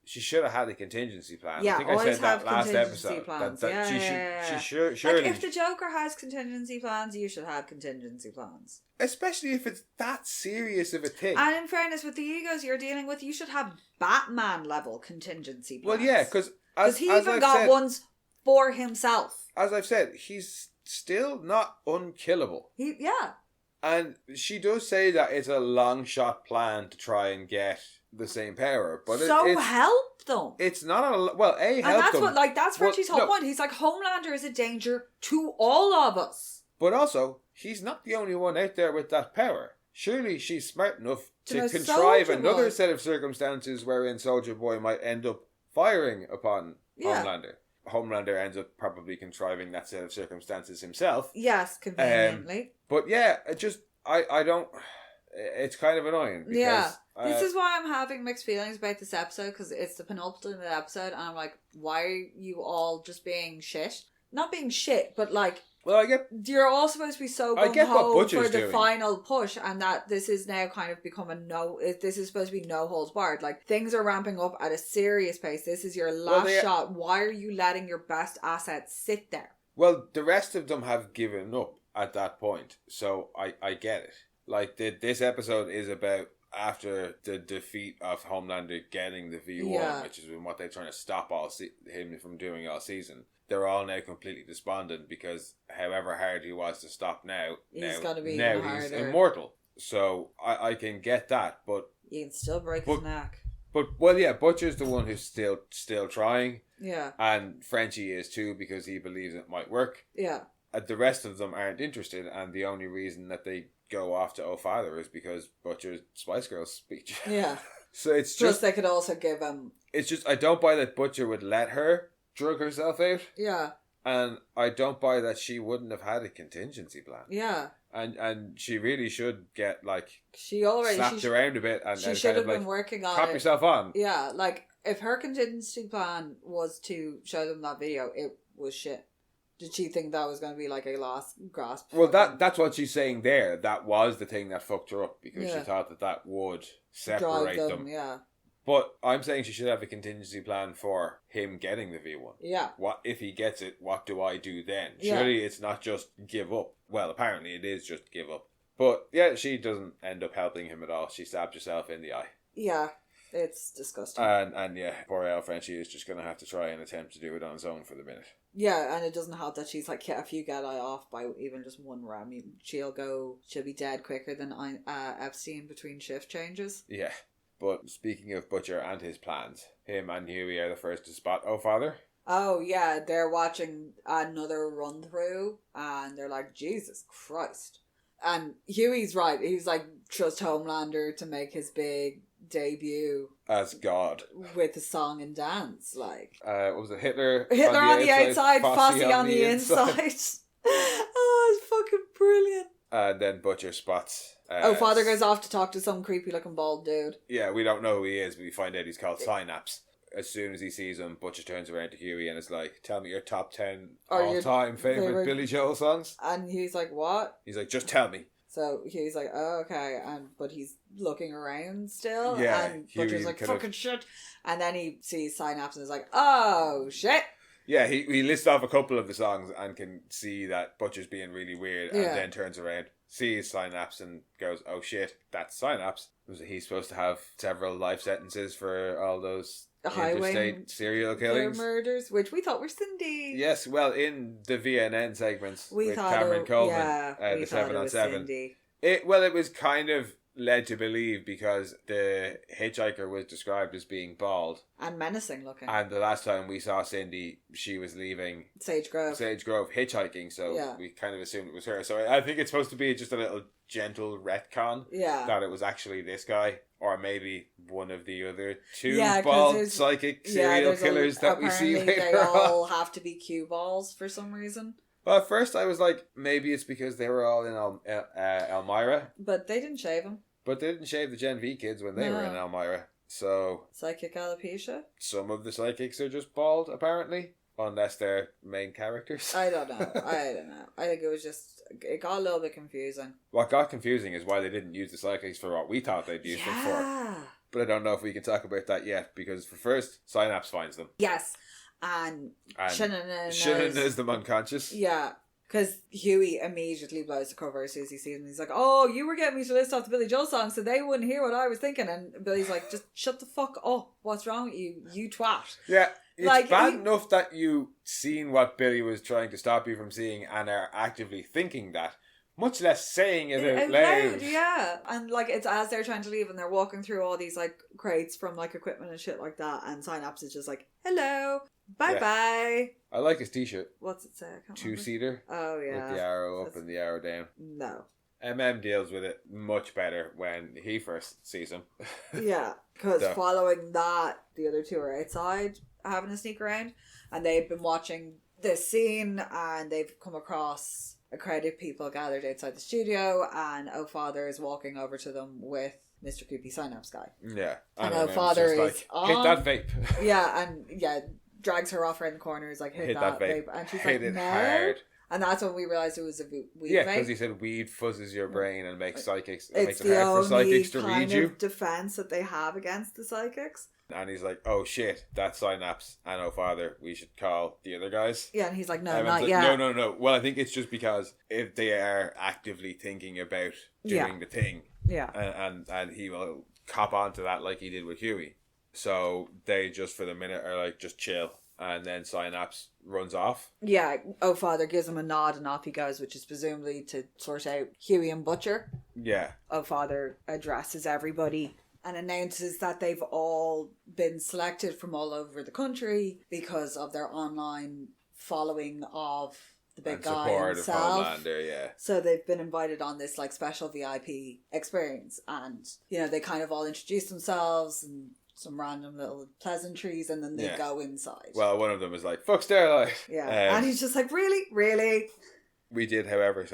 she should have had a contingency plan. Yeah, I think I always said that have last contingency episode. plans. She surely, Like, if the Joker has contingency plans, you should have contingency plans. especially if it's that serious of a thing. And in fairness, with the egos you're dealing with, you should have Batman level contingency plans. Well, yeah, because he even got ones for himself. As I've said, he's still not unkillable. And she does say that it's a long shot plan to try and get the same power, but help them. It's not help and that's them. That's Frenchie's whole point. He's like, Homelander is a danger to all of us. But also, he's not the only one out there with that power. Surely she's smart enough to contrive another set of circumstances wherein Soldier Boy might end up firing upon Homelander. Homelander ends up probably contriving that set of circumstances himself. Yes, conveniently. But yeah, I don't... It's kind of annoying. Because, this is why I'm having mixed feelings about this episode, because it's the penultimate episode, and I'm like, why are you all just being shit? Not being shit, but like... Well, I get... You're all supposed to be so gung-ho for the final push, and that this is now kind of become this is supposed to be no holds barred. Like, things are ramping up at a serious pace. This is your last shot. Why are you letting your best assets sit there? Well, the rest of them have given up at that point, so I get it. Like, this episode is about after the defeat of Homelander getting the V1, which is what they're trying to stop him from doing all season. They're all now completely despondent because however hard he was to stop he's immortal. So I can get that, but you can still break his neck. But Butcher's the one who's still trying. Yeah. And Frenchie is too, because he believes it might work. Yeah. The rest of them aren't interested, and the only reason that they go off to Father is because Butcher's Spice Girls speech. Yeah. So it's Plus just... they could also give him... It's just, I don't buy that Butcher would let her drug herself out. Yeah. And I don't buy that she wouldn't have had a contingency plan. Yeah. And she really should get, like... slapped around a bit and she should have been working on clap yourself on. Yeah, like, if her contingency plan was to show them that video, it was shit. Did she think that was going to be like a last grasp? Well, that's what she's saying there. That was the thing that fucked her up, because she thought that would separate them. Yeah. But I'm saying she should have a contingency plan for him getting the V1. Yeah. What if he gets it? What do I do then? Surely it's not just give up. Well, apparently it is just give up. But yeah, she doesn't end up helping him at all. She stabs herself in the eye. Yeah. It's disgusting. And yeah, poor Al Frenchie is just going to have to try and attempt to do it on his own for the minute. Yeah, and it doesn't help that she's like, if you get off by even just one ram, she'll be dead quicker than Epstein between shift changes. Yeah. But speaking of Butcher and his plans, him and Huey are the first to spot Father. Oh yeah, they're watching another run through, and they're like, Jesus Christ. And Huey's right. He's like, trust Homelander to make his big debut as God with a song and dance. Like, what was it? Hitler on the outside, Fosse on the inside. Oh, it's fucking brilliant. And then Butcher spots. Father goes off to talk to some creepy looking bald dude. Yeah, we don't know who he is, but we find out he's called Synapse. As soon as he sees him, Butcher turns around to Huey and is like, tell me your top 10 all-time favourite Billy Joel songs. And he's like, what? He's like, just tell me. So Huey's like, oh, okay. But he's looking around still. Yeah. And Butcher's like, fucking shit. And then he sees Synapse and is like, oh, shit. Yeah, he lists off a couple of the songs and can see that Butcher's being really weird, and then turns around, sees Synapse and goes, oh shit, that's Synapse. Was he supposed to have several life sentences for all those interstate serial killings? Murders, which we thought were Cindy. Yes, well, in the VNN segments with Cameron Coleman, the 7 on 7. It was kind of led to believe because the hitchhiker was described as being bald. And menacing looking. And the last time we saw Cindy, she was leaving Sage Grove hitchhiking, so we kind of assumed it was her. So I think it's supposed to be just a little gentle retcon that it was actually this guy, or maybe one of the other two bald psychic serial killers that we see later they all have to be cue balls for some reason. Well, at first I was like, maybe it's because they were all in Elmira. But they didn't shave them. But they didn't shave the Gen V kids when they were in Elmira. So... Psychic alopecia? Some of the psychics are just bald, apparently. Unless they're main characters. I don't know. I think it was just... It got a little bit confusing. What got confusing is why they didn't use the psychics for what we thought they'd use them for. But I don't know if we can talk about that yet, because for first, Synapse finds them. Yes. And Shannon knows them unconscious. Yeah. Because Huey immediately blows the cover as soon as he sees them. He's like, oh, you were getting me to list off the Billy Joel song so they wouldn't hear what I was thinking. And Billy's like, just shut the fuck up. What's wrong with you? You twat. Yeah. It's bad enough that you seen what Billy was trying to stop you from seeing and are actively thinking that. Much less saying it out loud. Yeah. And like it's as they're trying to leave and they're walking through all these like crates from like equipment and shit like that, and Synapse is just like, hello, bye bye. I like his t-shirt. What's it say? I can't remember. Two-seater. Oh yeah. With the arrow up and the arrow down. No. Deals with it much better when he first sees him. Yeah. Because following that, the other two are outside having a sneak around, and they've been watching this scene and they've come across a crowd of people gathered outside the studio, and Father is walking over to them with Mr. Creepy Synapse guy. Yeah. And Father is like, hit that vape. Yeah, and drags her off around the corner, is like, hit that vape. And she's hit like, it no. hard. And that's when we realised it was a weed vape. Yeah, because he said weed fuzzes your brain and makes psychics. It makes it hard for psychics to read you. It's the only kind of defence that they have against the psychics. And he's like, oh shit, that's Synapse and Father, we should call the other guys. Yeah, and he's like, no, not yet. No. Well, I think it's just because if they are actively thinking about doing the thing, and he will cop onto that like he did with Huey. So they just for the minute are like, just chill. And then Synapse runs off. Yeah, Father gives him a nod and off he goes, which is presumably to sort out Huey and Butcher. Yeah. Father addresses everybody and announces that they've all been selected from all over the country because of their online following of the big guy himself. Homelander, yeah. So they've been invited on this like special VIP experience, and they kind of all introduce themselves and some random little pleasantries, and then they go inside. Well, one of them is like, fuck Starlight. Yeah. And he's just like, really? We did, however,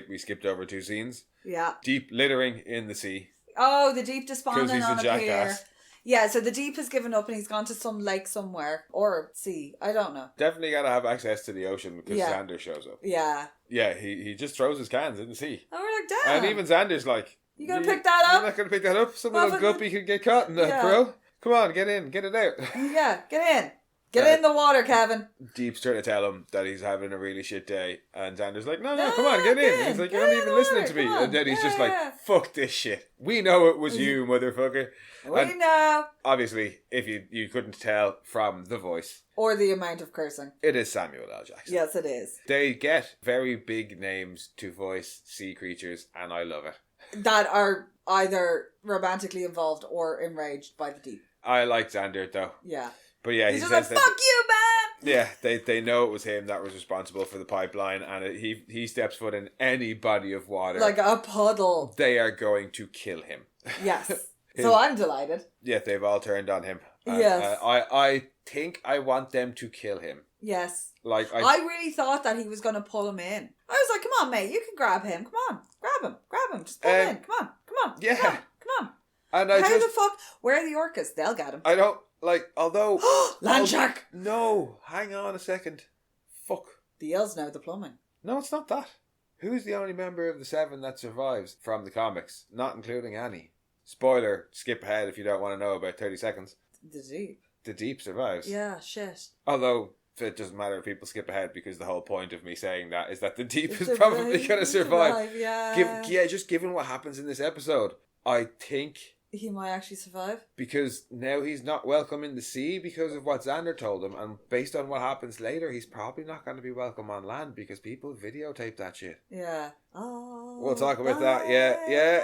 we skipped over two scenes. Yeah. Deep littering in the sea. Oh, the Deep despondent on a pier. Jackass. Yeah, so the Deep has given up and he's gone to some lake somewhere. Or sea. I don't know. Definitely got to have access to the ocean because Xander shows up. Yeah. Yeah, he just throws his cans in the sea. And we're like, damn. And even Xander's like, you gonna pick that up? You're not gonna pick that up? Some little guppy could get caught in that, bro. Come on, get in, get it out. Yeah, get in. Get in the water, Kevin. Deep's trying to tell him that he's having a really shit day. And Xander's like, no, come on, get in. He's like, you're not even listening to me. And then he's just like, fuck this shit. We know it was you, motherfucker. We know. Obviously, if you couldn't tell from the voice. Or the amount of cursing. It is Samuel L. Jackson. Yes, it is. They get very big names to voice sea creatures, and I love it. That are either romantically involved or enraged by the Deep. I like Xander, though. Yeah. But yeah, he's just like, fuck you, man! Yeah, they know it was him that was responsible for the pipeline, and he steps foot in any body of water. Like a puddle. They are going to kill him. Yes. So I'm delighted. Yeah, they've all turned on him. Yes. I think I want them to kill him. Yes. Like I really thought that he was going to pull him in. I was like, come on, mate, you can grab him. Come on. Grab him. Just pull him in. Come on. Yeah. Come on. And How the fuck? Where are the orcas? They'll get him. I don't, although... Land shark! No, hang on a second. Fuck. The eels know the plumbing. No, it's not that. Who's the only member of the 7 that survives from the comics? Not including Annie. Spoiler, skip ahead if you don't want to know about 30 seconds. The Deep. The Deep survives. Yeah, shit. Although... it doesn't matter if people skip ahead because the whole point of me saying that is that the Deep is probably going to survive. Yeah. Just given what happens in this episode, I think he might actually survive. Because now he's not welcome in the sea because of what Xander told him, and based on what happens later, he's probably not going to be welcome on land because people videotape that shit. Yeah. Oh, we'll talk about that. Yeah.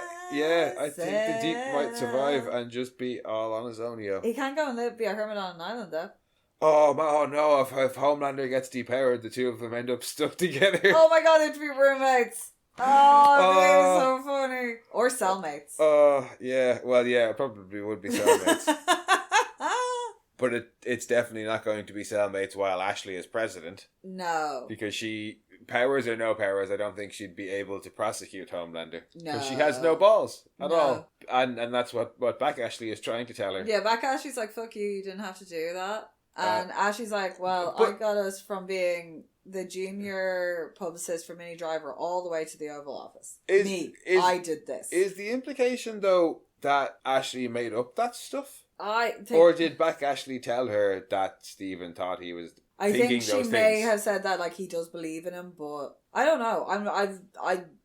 I think the Deep might survive and just be all on his own, yo. He can't go and be a hermit on an island, though. Oh no, if Homelander gets depowered, the two of them end up stuck together. Oh my god, they'd be roommates. Oh, that'd be so funny. Or cellmates. Yeah. Well, yeah, it probably would be cellmates. But it's definitely not going to be cellmates while Ashley is president. No. Because powers or no powers, I don't think she'd be able to prosecute Homelander. No. Because she has no balls at all. And that's what Back Ashley is trying to tell her. Yeah, Back Ashley's like, fuck you didn't have to do that. And Ashley's like, well, I got us from being the junior publicist for Mini Driver all the way to the Oval Office. I did this. Is the implication, though, that Ashley made up that stuff? I think, or did Back Ashley tell her that Stephen thought he was thinking those things? I think she may have said that, like, he does believe in him, but I don't know.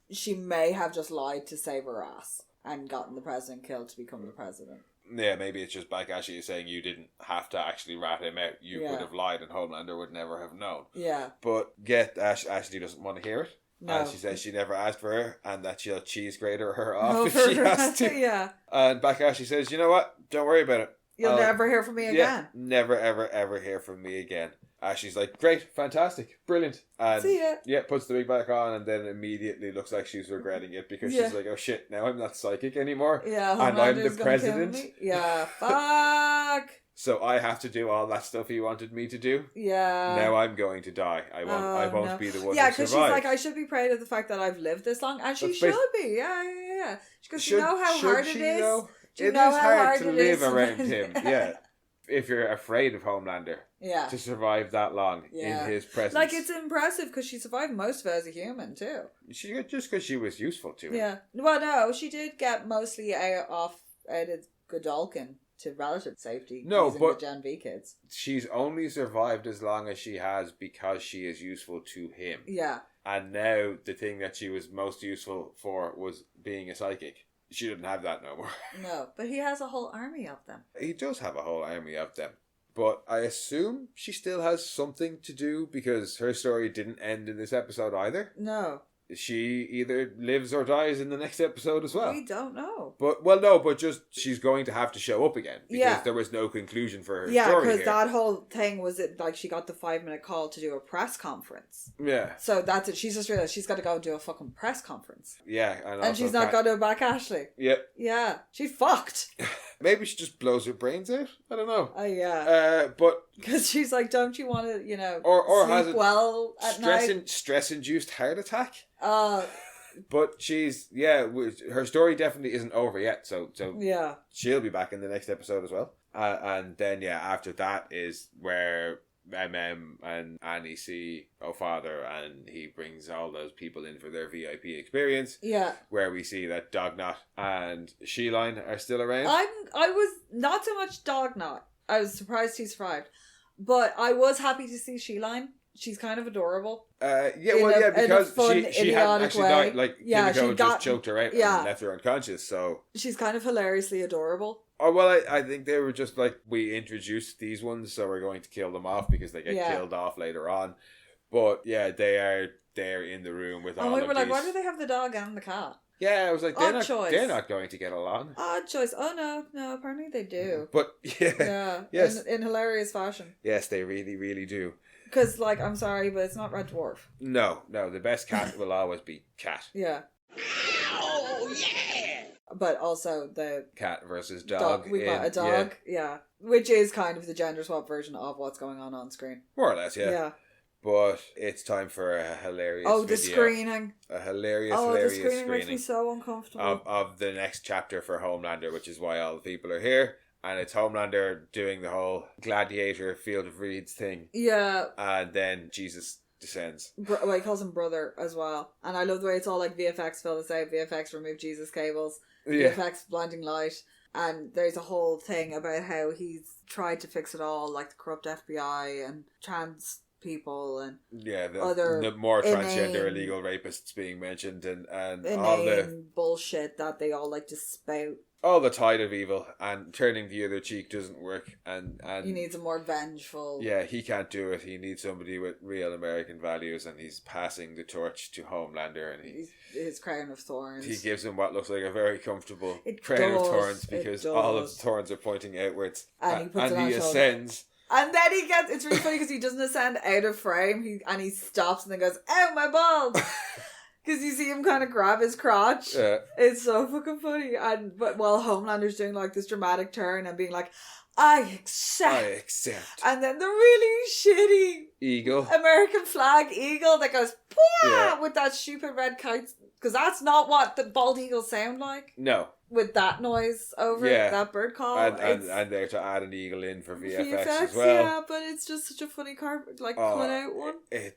She may have just lied to save her ass and gotten the president killed to become the president. Yeah, maybe it's just Back Ashley saying you didn't have to actually rat him out. You could have lied and Homelander would never have known. Yeah. But Ashley doesn't want to hear it. No. And she says she never asked for her and that she'll cheese grater her off if she has to. Yeah. And Back Ashley says, you know what? Don't worry about it. You'll never hear from me again. Yeah, never, ever, ever hear from me again. Ashley's like, great, fantastic, brilliant. And see ya. Yeah, puts the wig back on and then immediately looks like she's regretting it because she's like, oh shit, now I'm not psychic anymore. Yeah, and I'm the president. Yeah, fuck. So I have to do all that stuff he wanted me to do. Yeah. Now I'm going to die. I won't be the one to survive. Yeah, because she's like, I should be proud of the fact that I've lived this long. And she should be. Yeah. She goes, you know how hard it is? Though? It is hard to live around him. Yeah. If you're afraid of Homelander. Yeah. To survive that long in his presence. Like, it's impressive because she survived most of it as a human, too. Just because she was useful to him. Yeah. Well, no, she did get mostly out of Godolphin to relative safety. No, but the Gen V kids. She's only survived as long as she has because she is useful to him. Yeah. And now the thing that she was most useful for was being a psychic. She didn't have that no more. No, but he has a whole army of them. He does have a whole army of them. But I assume she still has something to do because her story didn't end in this episode either. No. She either lives or dies in the next episode as well. We don't know. But just she's going to have to show up again because there was no conclusion for her story. Yeah, because that whole thing was she got the 5-minute call to do a press conference. Yeah. So that's it. She's just realized she's got to go and do a fucking press conference. Yeah, and she's not going to back Ashley. Yep. Yeah, she's fucked. Maybe she just blows her brains out. I don't know. Oh yeah. But because she's like, don't you want to, or sleep has well at night? Stress-induced heart attack. But she's her story definitely isn't over yet. So yeah, she'll be back in the next episode as well. And then after that is where MM and Annie see Father, and he brings all those people in for their VIP experience. Yeah, where we see that Dognot and Sheline are still around. I was not so much Dognot. I was surprised he survived, but I was happy to see Sheline. She's kind of adorable. Because she hadn't actually died. Like, Kimiko just choked her out and left her unconscious, so... She's kind of hilariously adorable. Oh, well, I think they were just like, we introduced these ones, so we're going to kill them off because they get killed off later on. But, yeah, they're in the room with all of these... And we were like, why do they have the dog and the cat? Yeah, I was like, they're not going to get along. Odd choice. Oh, no, apparently they do. But, yeah. Yes. In hilarious fashion. Yes, they really, really do. Because, I'm sorry, but it's not Red Dwarf. No, the best cat will always be Cat. Yeah. Oh, yeah! But also the... Cat versus dog. We got a dog, yeah. Which is kind of the gender swap version of what's going on screen. More or less, yeah. Yeah. But it's time for a hilarious the screening. A hilarious screening. The screening makes me so uncomfortable. Of the next chapter for Homelander, which is why all the people are here. And it's Homelander doing the whole gladiator Field of Reeds thing. Yeah. And then Jesus descends. He calls him brother as well. And I love the way it's all like VFX fill this out, VFX remove Jesus cables, VFX blinding light. And there's a whole thing about how he's tried to fix it all, like the corrupt FBI and trans people and the more transgender illegal rapists being mentioned and all the bullshit that they all like to spout. All the tide of evil, and turning the other cheek doesn't work, and he needs a more vengeful. Yeah, he can't do it. He needs somebody with real American values, and he's passing the torch to Homelander, and his crown of thorns. He gives him what looks like a very comfortable crown of thorns because all of the thorns are pointing outwards, and he ascends. And then it's really funny because he doesn't ascend out of frame, he stops and then goes, "Ow, my balls!" Because you see him kind of grab his crotch. Yeah. It's so fucking funny. But while Homelander's doing like this dramatic turn and being like, I accept. And then the really shitty eagle, American flag eagle that goes, with that stupid red kite. Because that's not what the bald eagles sound like. No. With that noise over it, that bird call. And they're to add an eagle in for VFX as well. Yeah, but it's just such a funny cut out one.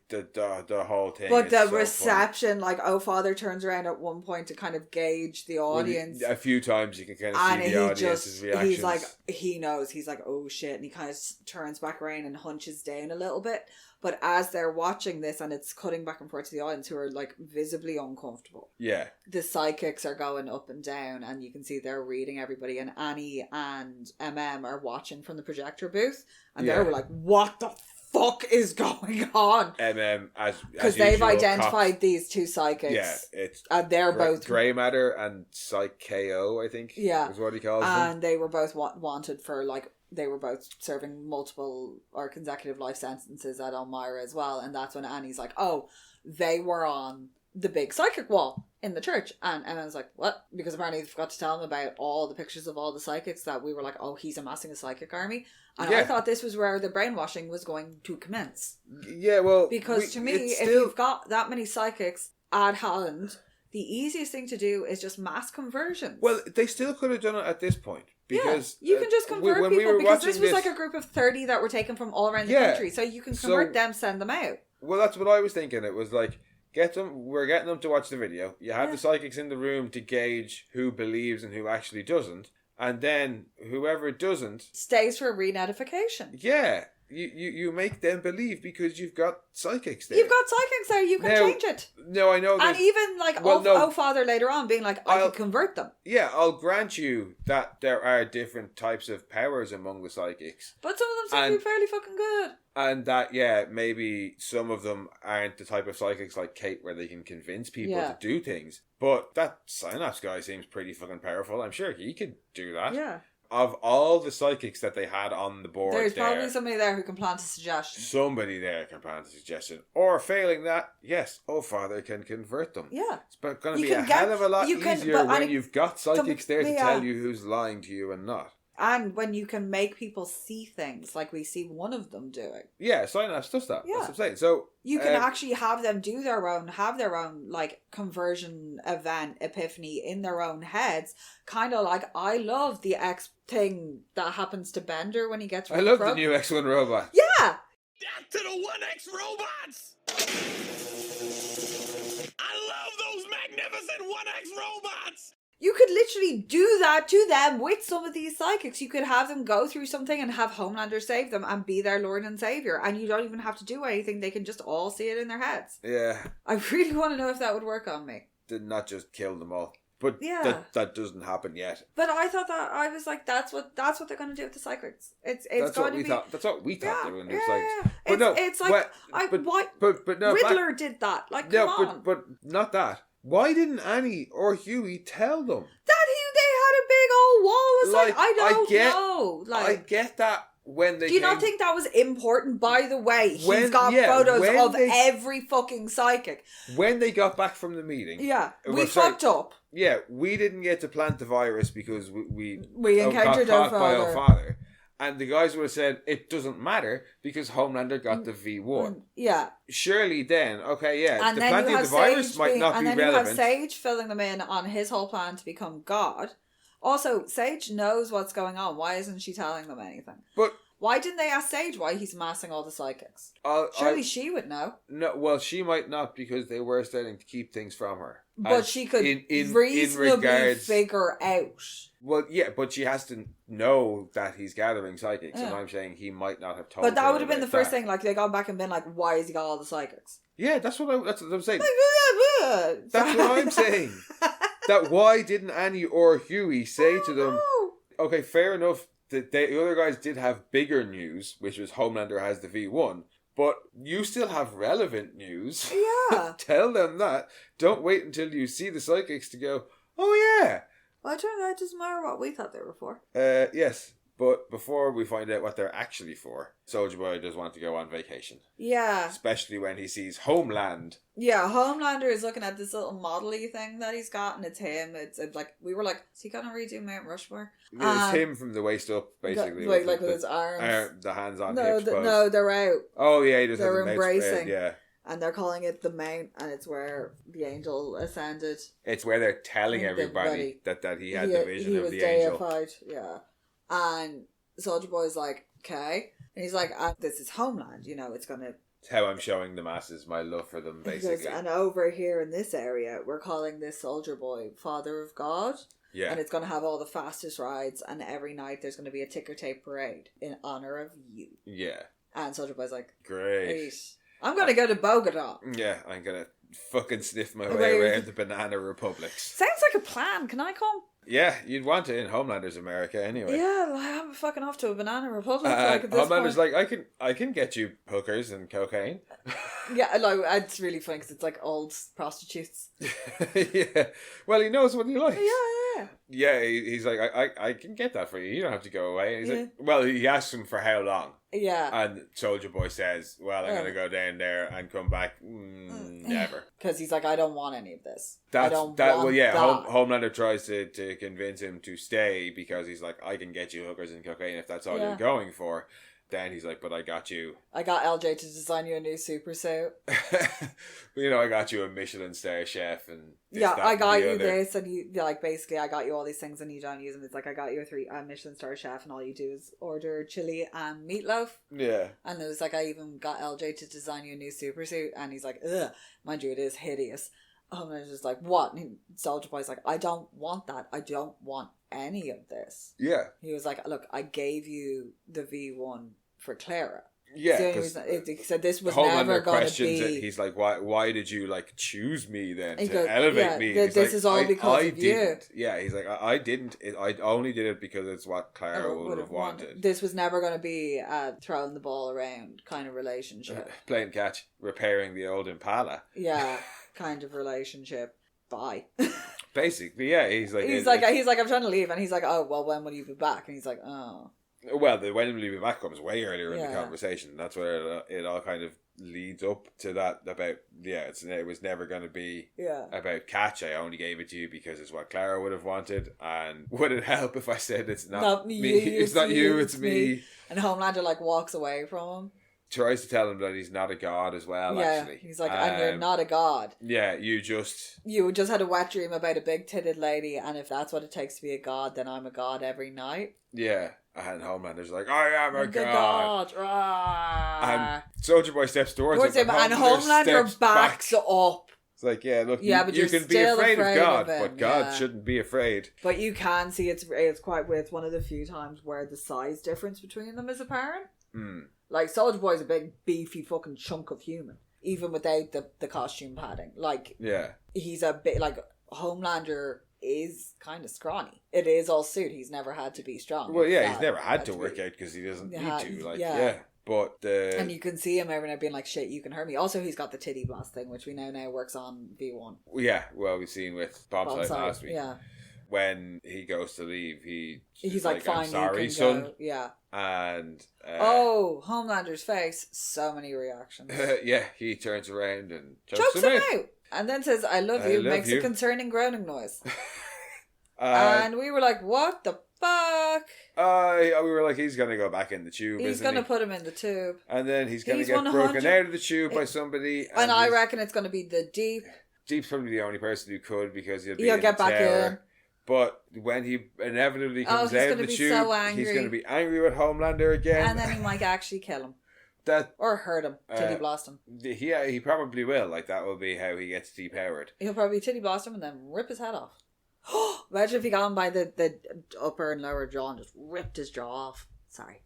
The whole thing. But the reception, funny. Like, Father turns around at one point to kind of gauge the audience. A few times you can kind of see the audience's reactions. He's like, he knows. He's like, oh shit. And he kind of turns back around and hunches down a little bit. But as they're watching this and it's cutting back and forth to the audience who are like visibly uncomfortable. Yeah. The psychics are going up and down and you can see they're reading everybody, and Annie and are watching from the projector booth and they're like, what the fuck is going on? Because they've identified these two psychics. Yeah, it's and they're both Grey Matter and Psych KO, I think. Yeah. Is what he calls them. And they were both wanted for like, they were both serving multiple or consecutive life sentences at Elmira as well. And that's when Annie's like, oh, they were on the big psychic wall in the church. And Emma's like, what? Because apparently they forgot to tell him about all the pictures of all the psychics that we were like, oh, he's amassing a psychic army. And I thought this was where the brainwashing was going to commence. Yeah, well... Because to me, if you've got that many psychics at hand, the easiest thing to do is just mass conversions. Well, they still could have done it at this point. Because you can just convert people because this was like a group of 30 that were taken from all around the country. So you can convert them, send them out. Well, that's what I was thinking. It was like, we're getting them to watch the video. You have the psychics in the room to gauge who believes and who actually doesn't. And then whoever doesn't... stays for re-notification. Yeah. You make them believe because you've got psychics there. You've got psychics there. You can change it. No, I know. And even like Father later on being like, I could convert them. Yeah, I'll grant you that there are different types of powers among the psychics. But some of them seem to be fairly fucking good. And that, maybe some of them aren't the type of psychics like Kate where they can convince people to do things. But that Synapse guy seems pretty fucking powerful. I'm sure he could do that. Yeah. Of all the psychics that they had on the board, there's probably somebody there who can plant a suggestion. Somebody there can plant a suggestion. Or failing that, yes, Father can convert them. Yeah. It's going to be a hell of a lot easier when you've got psychics there to tell you who's lying to you and not. And when you can make people see things like we see one of them doing. Yeah, Synapse does that. Yeah. That's what I'm saying. So you can actually have them have their own like conversion event, epiphany in their own heads. Kind of like, I love the X thing that happens to Bender when he gets I love the new X1 robot. Yeah! Back to the 1X robots! I love those magnificent 1X robots! You could literally do that to them with some of these psychics. You could have them go through something and have Homelander save them and be their Lord and Savior. And you don't even have to do anything. They can just all see it in their heads. Yeah. I really want to know if that would work on me. Did not just kill them all. But that doesn't happen yet. But I thought that, I was like, that's what they're going to do with the psychics. It's going to be... That's what we thought they were going to do. It's like, Riddler did that. Like, come on. But not that. Why didn't Annie or Huey tell them? That they had a big old wall. Was like, I don't know. Like, I get that when they do you not think that was important, by the way? He's got photos of every fucking psychic. When they got back from the meeting. Yeah. We fucked up. Yeah, we didn't get to plant the virus because we encountered our father. And the guys would have said, it doesn't matter because Homelander got the V1. Yeah. Surely then, and the planting of the virus might not be relevant. And then you have Sage filling them in on his whole plan to become God. Also, Sage knows what's going on. Why isn't she telling them anything? But Why didn't they ask Sage why he's amassing all the psychics? Surely she would know. No, well, she might not because they were starting to keep things from her. But And she could in reasonably regards, figure out. Well, yeah, but she has to know that he's gathering psychics, and Yeah. I'm saying he might not have told. But that her would have been the about first that. thing. Like they gone back and been like, "Why has he got all the psychics?" Yeah, that's what I'm saying. That's That's what I'm saying. That why didn't Annie or Huey say to them, okay, fair enough, that the other guys did have bigger news, which was Homelander has the V1, but you still have relevant news. Yeah. Tell them that. Don't wait until you see the psychics to go, oh yeah. Well, it turns out it doesn't matter what we thought they were for. Yes. But before we find out what they're actually for, Soulja Boy does want to go on vacation. Yeah. Especially when he sees Homeland. Yeah, Homelander is looking at this little model-y thing that he's got, and it's him. It's like, we were like, is he going to redo Mount Rushmore? It's him from the waist up, basically. Like with his arms. The hands on No, hips. Pose. no, they're out. Oh, yeah, he just They're has the mouth embracing. spread, yeah. And they're calling it the Mount, and it's where the angel ascended. It's where they're telling everybody that he had the vision of the angel. He was deified, yeah. And Soulja Boy's like, okay. And he's like, this is Homeland, you know, it's going to... It's how I'm showing the masses my love for them, basically. And over here in this area, we're calling this Soulja Boy Father of God. Yeah. And it's going to have all the fastest rides, and every night there's going to be a ticker tape parade in honor of you. Yeah. And Soulja Boy's like, great. I'm going to go to Bogota. Yeah, I'm going to fucking sniff my way around the Banana Republics. Sounds like a plan. Can I come? Yeah, you'd want it in Homelander's America anyway. Yeah, I'm fucking off to a Banana Republic. Like at this Homelander's point. like, I can get you hookers and cocaine. Yeah, like, it's really funny because it's like old prostitutes. Yeah, well, he knows what he likes. Yeah. Yeah, he's like, I can get that for you. You don't have to go away. And he's like, well, he asks him for how long. Yeah. And Soulja Boy says, well, I'm going to go down there and come back. Never. Because he's like, I don't want any of this. Homelander tries to convince him to stay because he's like, I can get you hookers and cocaine if that's all you're going for. Then he's like, but I got you. I got LJ to design you a new super suit. I got you a Michelin star chef and I got you this, and you like basically I got you all these things and you don't use them. It's like I got you a Michelin star chef and all you do is order chili and meatloaf. Yeah. And it was like I even got LJ to design you a new super suit, and he's like, ugh, mind you, it is hideous. And I was just like, what? And Soulja Boy's like, I don't want that. I don't want any of this. Yeah. He was like, look, I gave you the V1 for Clara. Yeah, he said this was Homelander never going to questions be. It. He's like, why did you like choose me then to goes, elevate me? This like, is all because of you. Yeah, he's like, I didn't. I only did it because it's what Clara would have wanted. This was never going to be a throwing the ball around kind of relationship. Playing catch, repairing the old Impala. Yeah, kind of relationship. Bye. Basically, yeah. He's like, I'm trying to leave, and he's like, oh well, when will you be back? And he's like, oh. Well, the when will you be back comes way earlier in the conversation. That's where it all kind of leads up to that about, it was never going to be about catch. I only gave it to you because it's what Clara would have wanted. And would it help if I said it's not me? It's not you, it's me. And Homelander like walks away from him. Tries to tell him that he's not a god as well, actually. He's like, and you're not a god. Yeah, you just had a wet dream about a big-titted lady, and if that's what it takes to be a god, then I'm a god every night. Yeah, and Homelander's like, I am a god. And Soulja Boy steps towards him, and Homelander backs up. It's like, look, but you can be afraid of God, but God shouldn't be afraid. But you can see it's one of the few times where the size difference between them is apparent. Like, Soulja Boy's a big, beefy fucking chunk of human, even without the costume padding. Like, he's a bit, like, Homelander is kind of scrawny. It is all suit. He's never had to be strong. Well, he's never had to work out because he doesn't need to. Like, but and you can see him every night being like, shit, you can hurt me. Also, he's got the titty blast thing, which we now works on V1. Yeah, well, we've seen with Bombsite last week. Yeah. When he goes to leave, he's like, fine, I'm sorry, you can son. Go. Yeah. And Homelander's face, so many reactions. Yeah, he turns around and chokes him out. And then says, I love you, makes a concerning groaning noise. And we were like, what the fuck? We were like, he's going to go back in the tube, He's going to put him in the tube. And then he's going to get broken out of the tube by somebody. And I reckon it's going to be the Deep. Deep's probably the only person who could because he'll get back in. But when he inevitably comes he's out of gonna the be tube, so angry. he's going to be angry with Homelander again. And then he might actually kill him. That Or hurt him. Titty blast him. he probably will. Like, that will be how he gets depowered. He'll probably titty blast him and then rip his head off. Imagine if he got him by the upper and lower jaw and just ripped his jaw off. Sorry.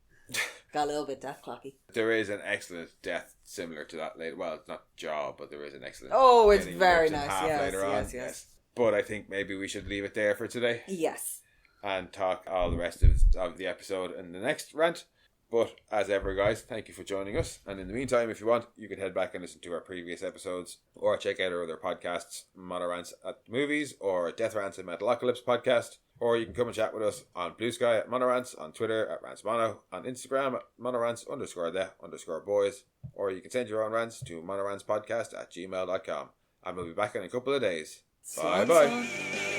Got a little bit death clocky. There is an excellent death similar to that later. Well, it's not jaw, but there is an excellent. Oh, it's getting very ripped in nice. half Yes, later on. yes. But I think maybe we should leave it there for today. Yes. And talk all the rest of the episode in the next rant. But as ever, guys, thank you for joining us. And in the meantime, if you want, you can head back and listen to our previous episodes or check out our other podcasts, Monorants at the Movies or Death Rants and Metalocalypse podcast. Or you can come and chat with us on BlueSky at Monorants, on Twitter at rantsmono, on Instagram at monorants_the_boys. Or you can send your own rants to monorantspodcast@gmail.com. And we'll be back in a couple of days. Bye-bye.